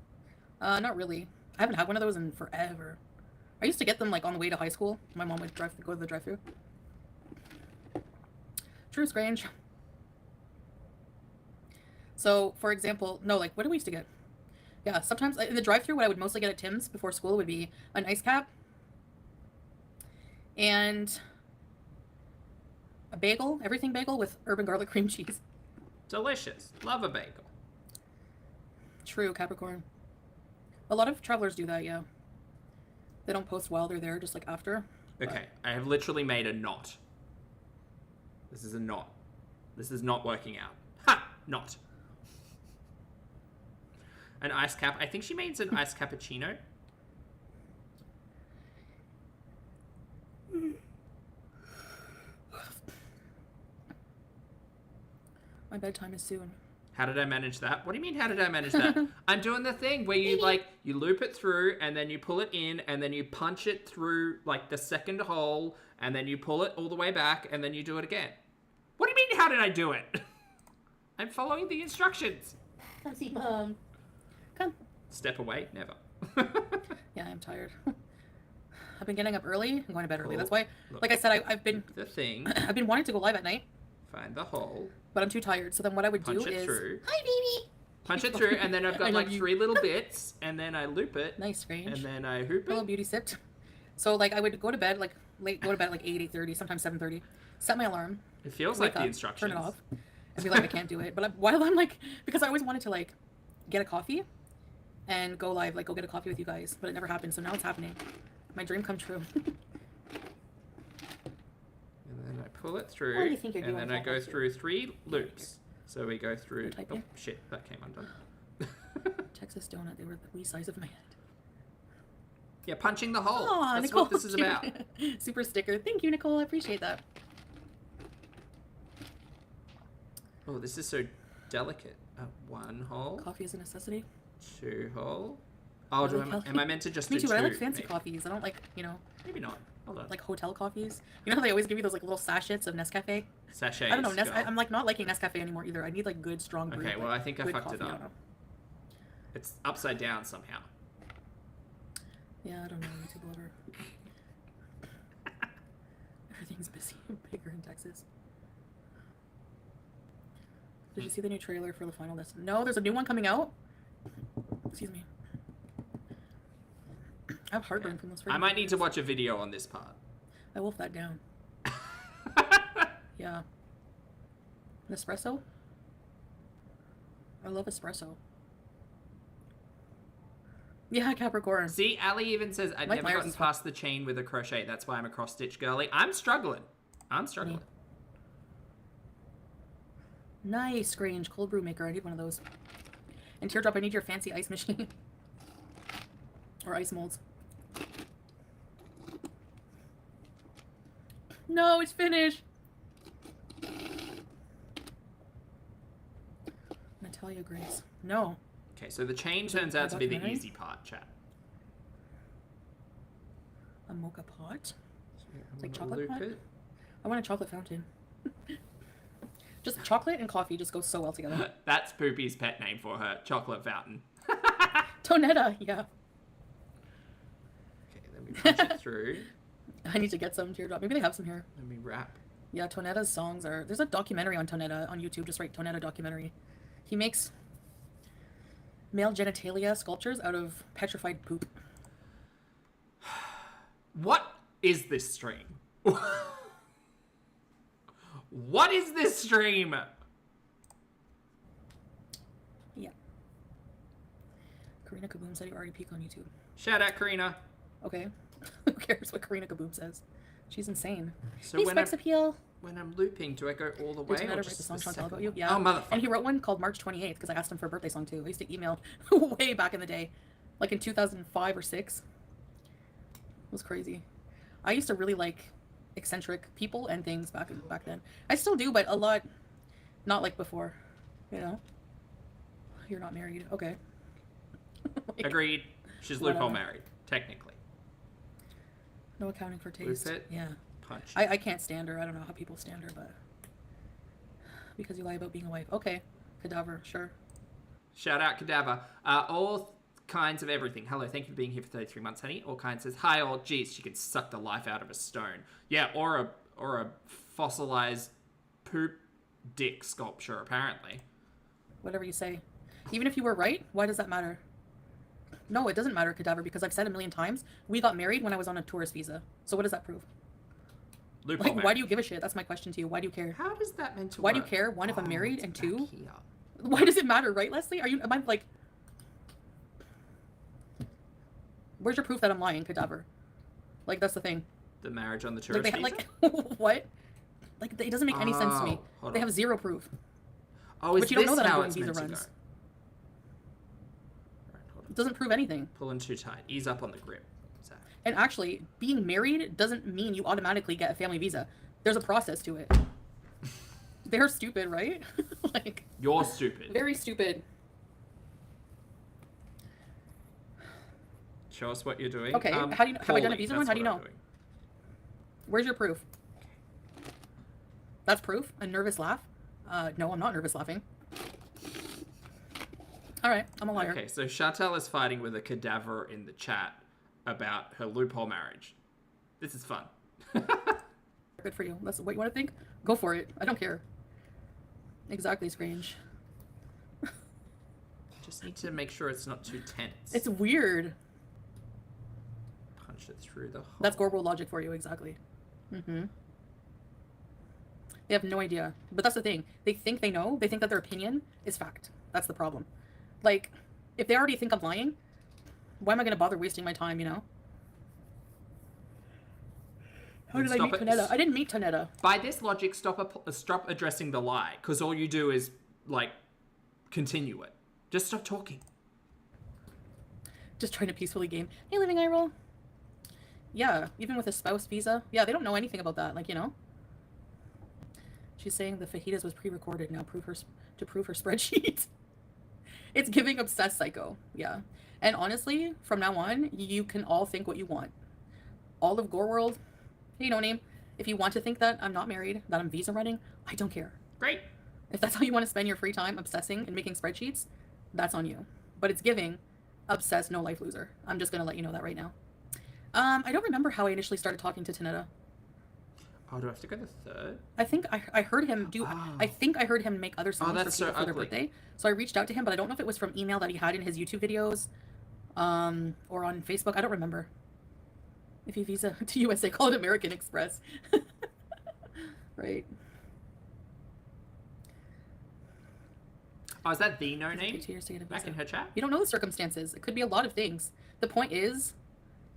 Not really. I haven't had one of those in forever. I used to get them, like, on the way to high school. My mom would go to the drive-thru. True, Grange. So, for example, no, like, what do we used to get? Yeah, sometimes in the drive-thru, what I would mostly get at Tim's before school would be an ice cap and a bagel, everything bagel with urban garlic cream cheese. Delicious. Love a bagel. True, Capricorn. A lot of travelers do that, yeah. They don't post while they're there, just like after. Okay, I have literally made a knot. This is a knot. This is not working out. Ha! Knot. An ice cap. I think she means an ice cappuccino. My bedtime is soon. How did I manage that? What do you mean, how did I manage that? I'm doing the thing where you, like, you loop it through, and then you pull it in, and then you punch it through, like, the second hole, and then you pull it all the way back, and then you do it again. What do you mean, how did I do it? I'm following the instructions. Come see Mom. Come. Step away? Never. Yeah, I'm tired. I've been getting up early and going to bed early. Cool. That's why, Look. like I said, I've been The thing. I've been wanting to go live at night, Find the hole. but I'm too tired. So then what I would Punch do it is through. Hi, baby. Punch it through, and then I've I got, love like, you. 3 little bits, and then I loop it, nice range. and then I hoop Little it. beauty sipped. So like I would go to bed like go to bed at like 8:30, sometimes 7:30. Set my alarm. It feels Wake like the up, instructions. turn it off, and be like I can't do it. But while I'm like, because I always wanted to like get a coffee and go live, like go get a coffee with you guys, but it never happened. So now it's happening. My dream come true. then I pull it through, What do you think you're and doing, then I go Thomas? through 3 loops. So we go through. Type Oh it. shit, that came undone. Texas donut. They were the wee size of my head. Yeah, punching the hole. Aw, That's Nicole, what this is cute. about. Super sticker. Thank you, Nicole. I appreciate that. Oh, this is so delicate. 1 hole, Coffee is a necessity. 2 hole. Oh, Really, am I meant to just Me do too, 2? but I like fancy maybe? coffees. I don't like, you know, Maybe not. Hold on. like hotel coffees. You know how they always give you those like little sachets of Nescafe? Sachets. I don't know. girl. I'm like not liking Nescafe anymore either. I need like good, strong brew. Okay, well, like, I think I good fucked it coffee. I up. don't know. It's upside down somehow. Yeah, I don't know. YouTube over. Everything's busy and bigger in Texas. Did you see the new trailer for the final Destination? No, there's a new one coming out. Excuse me. I have heartburn from those. I might need to watch a video on this part. I wolfed that down. Yeah. An espresso? I love espresso. Yeah, Capricorn. See, Ali even says, I've My never pliers gotten is fun. past the chain with a crochet. That's why I'm a cross-stitch girly. I'm struggling. Nice, Grange. Cold brew maker. I need one of those. And Teardrop, I need your fancy ice machine. Or ice molds. No, it's finished. Natalia Grace. No. Okay, so the chain turns out to be the documentary? easy part, chat. A mocha pot? So I'm Like gonna chocolate loop pot? it. I want a chocolate fountain. Just chocolate and coffee just go so well together. That's Poopy's pet name for her, chocolate fountain. Tonetta, yeah. Okay, then we punch it through. I need to get some Teardrop. Maybe they have some here. Then we wrap. Yeah, Tonetta's songs are... There's a documentary on Tonetta on YouTube. Just write Tonetta documentary. He makes male genitalia sculptures out of petrified poop. What is this stream? What is this stream? Yeah. Karina Kaboom said you already peak on YouTube. Shout out, Karina. Okay. Who cares what Karina Kaboom says? She's insane. So Hey, when Spikes Appeal. when I'm looping, do I go all the Did way Tonetta or write just the song the Chantal second about you? one? Yeah. Oh, motherfucker. And he wrote one called March 28th because I asked him for a birthday song too. I used to email way back in the day. Like in 2005 or 6. It was crazy. I used to really like eccentric people and things back then. I still do, but a lot not like before. You know? You're not married. Okay. Like, Agreed. She's Whatever. loophole married, technically. no accounting for taste. it. Yeah. Punch. I can't stand her. I don't know how people stand her, but because you lie about being a wife. Okay. Cadaver, sure. Shout out Cadaver. All kinds of everything. Hello, thank you for being here for 33 months, honey. All kinds says, hi, all. Geez, she can suck the life out of a stone. Yeah, or a fossilized poop dick sculpture, apparently. Whatever you say. Even if you were right, why does that matter? No, it doesn't matter, Cadaver, because I've said a million times, we got married when I was on a tourist visa. So what does that prove? Loophole Like, why marriage. do you give a shit? That's my question to you. Why do you care? How does that meant to Why work? do you care? One, if I'm married, it's and back 2, here. why does it matter, right, Leslie? Am I like... Where's your proof that I'm lying, Cadaver? Like, that's the thing. The marriage on the Like, tourist they visa? like, what? Like, it doesn't make any sense to me. Hold They on. have zero proof. Oh, is But you don't this know that I'm how doing it's visa meant to runs. go? Right, hold on. It doesn't prove anything. Pulling too tight. Ease up on the grip, Zach. And actually, being married doesn't mean you automatically get a family visa. There's a process to it. They're stupid, right? Like, You're stupid. very stupid. Show us what you're doing. Okay, how do you- have I done a poorly, visa that's one? How do you what I'm know? doing. Where's your proof? That's proof? A nervous laugh? No, I'm not nervous laughing. Alright, I'm a liar. Okay, so Chantal is fighting with a cadaver in the chat about her loophole marriage. This is fun. Good for you. That's what you want to think? Go for it. I don't care. Exactly, Strange. Just need to make sure it's not too tense. It's weird. Punch it through the hole. That's Gorbo logic for you, exactly. Mm-hmm. They have no idea. But that's the thing. They think they know. They think that their opinion is fact. That's the problem. Like, if they already think I'm lying, why am I going to bother wasting my time, you know? How did I meet Tonetta? I didn't meet Tonetta. By this logic, stop addressing the lie, because all you do is, like, continue it. Just stop talking. Just trying to peacefully game. Hey, Living Eye Roll. Yeah, even with a spouse visa. Yeah, they don't know anything about that, like, you know. She's saying the fajitas was pre-recorded. Now prove her spreadsheet. It's giving obsessed psycho. Yeah. And honestly, from now on, you can all think what you want. All of Gore World, hey, no name. If you want to think that I'm not married, that I'm visa running, I don't care. Great. If that's how you want to spend your free time obsessing and making spreadsheets, that's on you. But it's giving obsessed no life loser. I'm just going to let you know that right now. I don't remember how I initially started talking to Tonetta. Oh, do I have to go the third? I think I heard him do. Oh. I think I heard him make other songs for people for their birthday. So I reached out to him, but I don't know if it was from email that he had in his YouTube videos, or on Facebook. I don't remember. If you visa to USA, call it American Express. Right. Oh, is that the no name? 2 years to get a visa. Back in her chat? You don't know the circumstances. It could be a lot of things. The point is,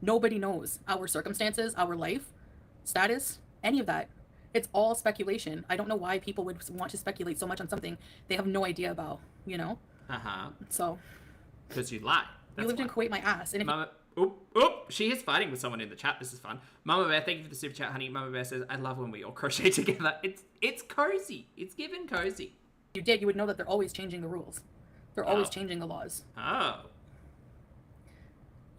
nobody knows our circumstances, our life, status, any of that. It's all speculation. I don't know why people would want to speculate so much on something they have no idea about, you know? Uh-huh. So. Because you lie. You lived in Kuwait, my ass. And if Mama, she is fighting with someone in the chat. This is fun. Mama Bear, thank you for the super chat, honey. Mama Bear says, I love when we all crochet together. It's cozy. It's given cozy. You did, you would know that they're always changing the rules. They're always changing the laws. Oh.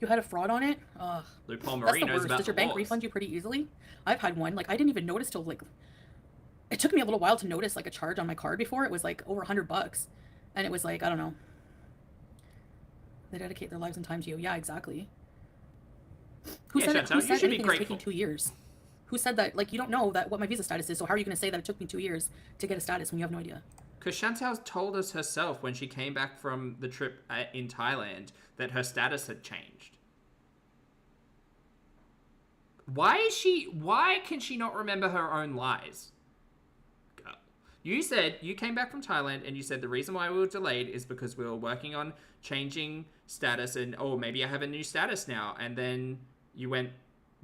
You had a fraud on it? Ugh. Loophole That's Marie the knows worst. about Does your the bank laws. refund you pretty easily? I've had one. Like, I didn't even notice till, like... It took me a little while to notice, like, a charge on my card before. It was, like, over $100. And it was, like, I don't know. They dedicate their lives and time to you. Yeah, exactly. Who said Chantal, it? Who said should be anything is taking 2 years? Who said that? Like, you don't know that what my visa status is, so how are you going to say that it took me 2 years to get a status when you have no idea? Because Chantal told us herself when she came back from the trip in Thailand that her status had changed. Why can she not remember her own lies? Girl. You said you came back from Thailand and you said the reason why we were delayed is because we were working on changing status and, oh, maybe I have a new status now. And then you went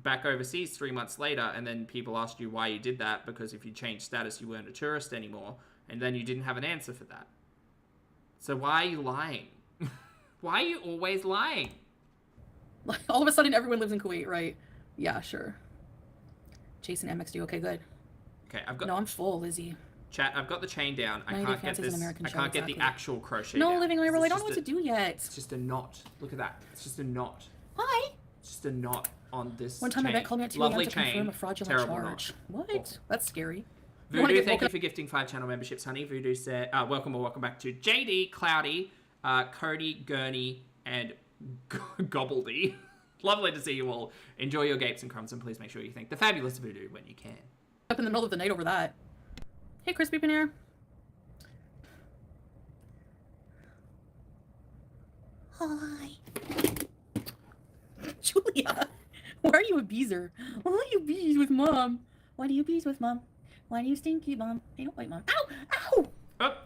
back overseas 3 months later and then people asked you why you did that because if you changed status, you weren't a tourist anymore. And then you didn't have an answer for that. So why are you lying? Why are you always lying? Like, all of a sudden, everyone lives in Kuwait, right? Yeah, sure. Jason MXD, okay, good. Okay, I've got... No, I'm full, Lizzie. Chat, I've got the chain down. I 90 can't get Fiancés this. an American I show, can't get the exactly. actual crochet No, down. Living Eye Roll, I don't know what It's to do yet. It's just a knot. Look at that. It's just a knot. Hi. It's just a knot on this One time chain. a vet called me at 2 Lovely a.m. to chain. confirm a fraudulent Terrible charge. knot. What? Oh. That's scary. Voodoo, thank you for gifting 5 channel memberships, honey. Voodoo said, welcome or welcome back to JD, Cloudy, Cody, Gurney, and Gobbledy. Lovely to see you all. Enjoy your gapes and crumbs, and please make sure you thank the fabulous Voodoo when you can. Up in the middle of the night over that. Hey, Crispy Paneer. Hi. Julia, why are you a beezer? Why are you bees with mom? Why do you bees with mom? Why do you stinky, mom? Hey, don't bite mom. Ow! Ow! Oh,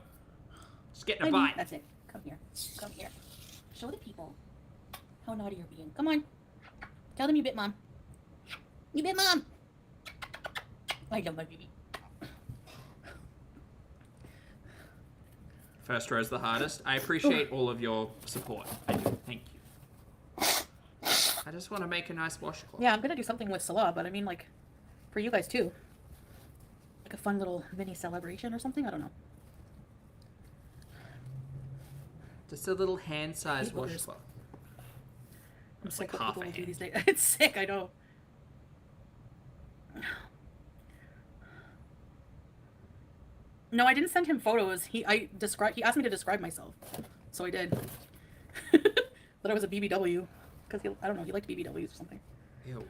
just getting a Honey, bite. that's it. Come here. Come here. Show the people how naughty you're being. Come on. Tell them you bit mom. You bit mom. I love my baby. First row's the hardest. I appreciate all of your support. I do. Thank you. I just want to make a nice washcloth. Yeah, I'm gonna do something with Salah, but I mean, like, for you guys too. Like a fun little mini celebration or something. I don't know. Just a little hand-sized washcloth. I'm It's sick like what half people a will do hand. these days. It's sick, I know. No, I didn't send him photos. He asked me to describe myself, so I did. That I was a BBW, because I don't know, he liked BBWs or something. Ew.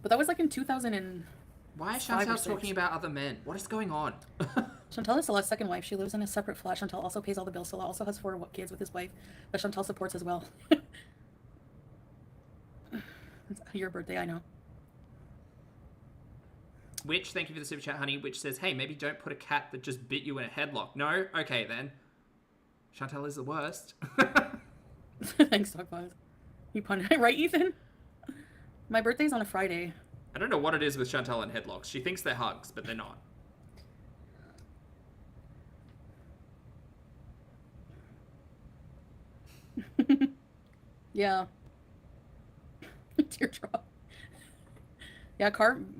But that was like in 2000 and... Why is 5 or Chantal 6. talking about other men? What is going on? Chantal is Salah's second wife. She lives in a separate flat. Chantal also pays all the bills. Salah also has 4 kids with his wife, but Chantal supports as well. It's your birthday, I know. Which, thank you for the super chat, honey, which says, hey, maybe don't put a cat that just bit you in a headlock. No? Okay, then. Chantal is the worst. Thanks, Dog Buzz. You pun right, Ethan? My birthday's on a Friday. I don't know what it is with Chantal and headlocks. She thinks they're hugs, but they're not. Yeah. Teardrop. Yeah,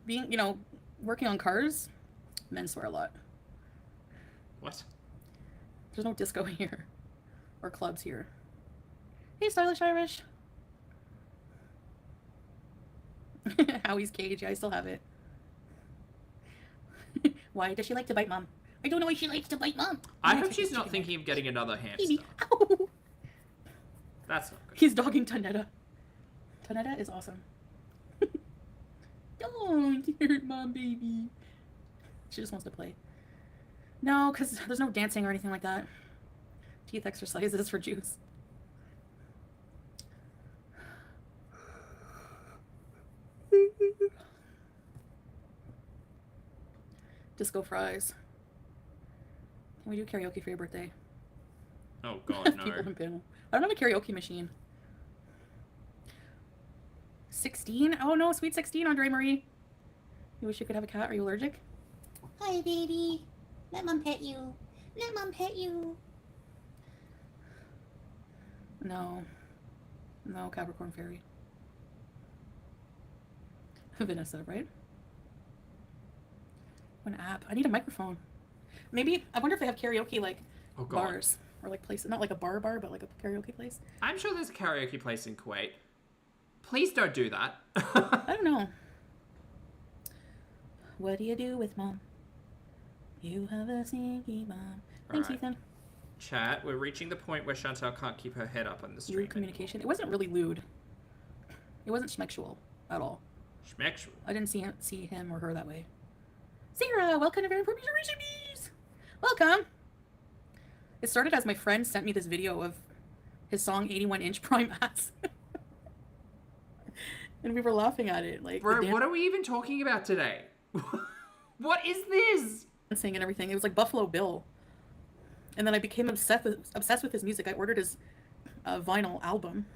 being, working on cars, men swear a lot. What? There's no disco here. Or clubs here. Hey, Stylish Irish. Howie's cage. Yeah, I still have it. Why does she like to bite Mom? I don't know why she likes to bite Mom. I hope she's not thinking of getting another hamster. Baby. Ow. That's not good. He's dogging Tanetta. Tanetta is awesome. Don't hurt Mom, baby. She just wants to play. No, because there's no dancing or anything like that. Teeth exercises for juice. Disco fries. Can we do karaoke for your birthday? Oh god, no. People in panel. I don't have a karaoke machine. 16? Oh no, sweet 16, Andre Marie. You wish you could have a cat? Are you allergic? Hi, baby. Let Mom pet you. Let Mom pet you. No. No, Capricorn Fairy. Vanessa, right? An app. I need a microphone. Maybe, I wonder if they have karaoke, like, Oh god. bars. Or, like, places. Not like a bar, but like a karaoke place. I'm sure there's a karaoke place in Kuwait. Please don't do that. I don't know. What do you do with Mom? You have a sneaky mom. Thanks, Right. Ethan. Chat, we're reaching the point where Chantal can't keep her head up on the stream. Lewd communication. It wasn't really lewd. It wasn't schmexual at all. Schmexual. I didn't see him or her that way. Sarah, welcome to Very Important Recipes. Welcome. It started as my friend sent me this video of his song 81-inch prime ass. And we were laughing at it. Like, Bro, what are we even talking about today? What is this? dancing and everything. It was like Buffalo Bill. And then I became obsessed with his music. I ordered his vinyl album.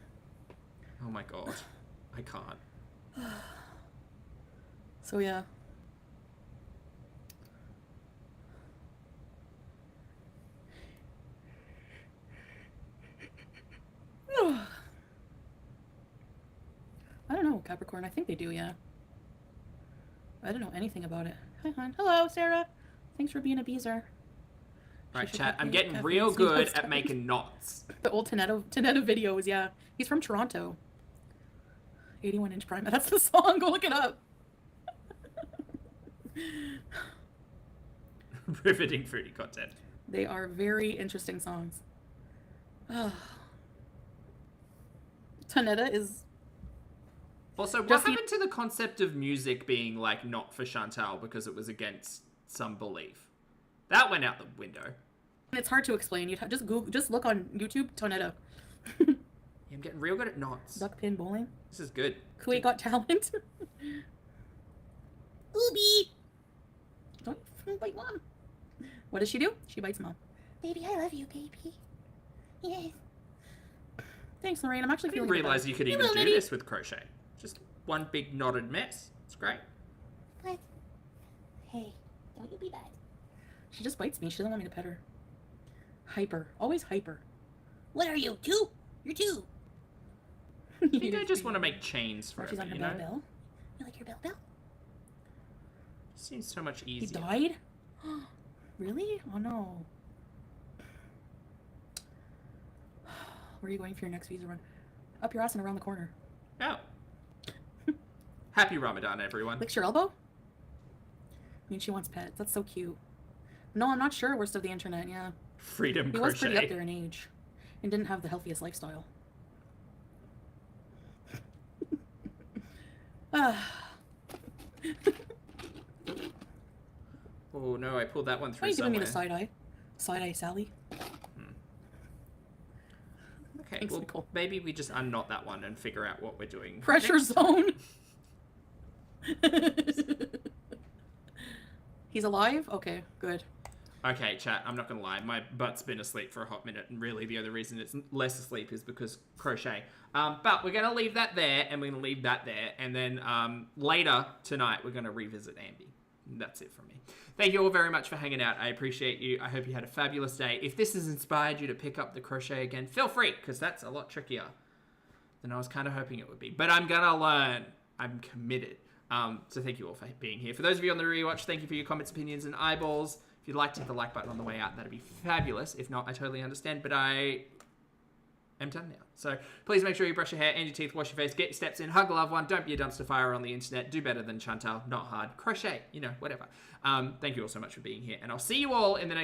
Oh my god. I can't. So yeah. I don't know, Capricorn. I think they do, yeah. I don't know anything about it. Hi, hon. Hello, Sarah. Thanks for being a beezer. Right, should chat. have I'm the getting caffeine real sweet good toast. at making knots. The old Tanetta videos, yeah. He's from Toronto. 81-inch prime. That's the song. Go look it up. Riveting fruity content. They are very interesting songs. Tanetta is... Also, what Just happened to the concept of music being, like, not for Chantal because it was against some belief? That went out the window. It's hard to explain. You just look on YouTube, Tanetta. Yeah, I'm getting real good at knots. Duck pin bowling. This is good. Kuwait Got Talent. Ooby. Don't bite Mom. What does she do? She bites Mom. Baby, I love you, baby. Yes. Thanks, Lorraine. I'm actually I didn't feeling realize you could even Hello, do Liddy. this with crochet. Just one big knotted mess. It's great. What? Hey, don't you be bad. She just bites me. She doesn't want me to pet her. Hyper. Always hyper. What are you, 2? You're 2. I think I just want to make chains Oh, she's forever, on her you bell know? bell. You like your bell bell? Seems so much He easier. died? Really? Oh no. Where are you going for your next visa run? Up your ass and around the corner. Oh. Happy Ramadan, everyone. Licks your elbow? I mean, she wants pets. That's so cute. No, I'm not sure. Worst of the internet, yeah. Freedom He was pretty up crochet. there in age. And didn't have the healthiest lifestyle. Oh no, I pulled that one Why are through you giving me the somewhere. side eye? Side eye Sally? Okay, Thanks, well, Nicole. maybe we just unknot that one and figure out what we're doing. Pressure next. zone! He's alive? Okay, good. Okay, chat, I'm not going to lie. My butt's been asleep for a hot minute, and really the only reason it's less asleep is because crochet. But we're going to leave that there, and we're going to leave that there, and then later tonight we're going to revisit Ambi. That's it from me. Thank you all very much for hanging out. I appreciate you. I hope you had a fabulous day. If this has inspired you to pick up the crochet again, feel free, because that's a lot trickier than I was kind of hoping it would be. But I'm going to learn. I'm committed. So thank you all for being here. For those of you on the rewatch, thank you for your comments, opinions, and eyeballs. If you'd like to hit the like button on the way out, that'd be fabulous. If not, I totally understand, but I am done now. So please make sure you brush your hair and your teeth, wash your face, get your steps in, hug a loved one, don't be a dumpster fire on the internet, do better than Chantal, not hard, crochet, whatever. Thank you all so much for being here, and I'll see you all in the next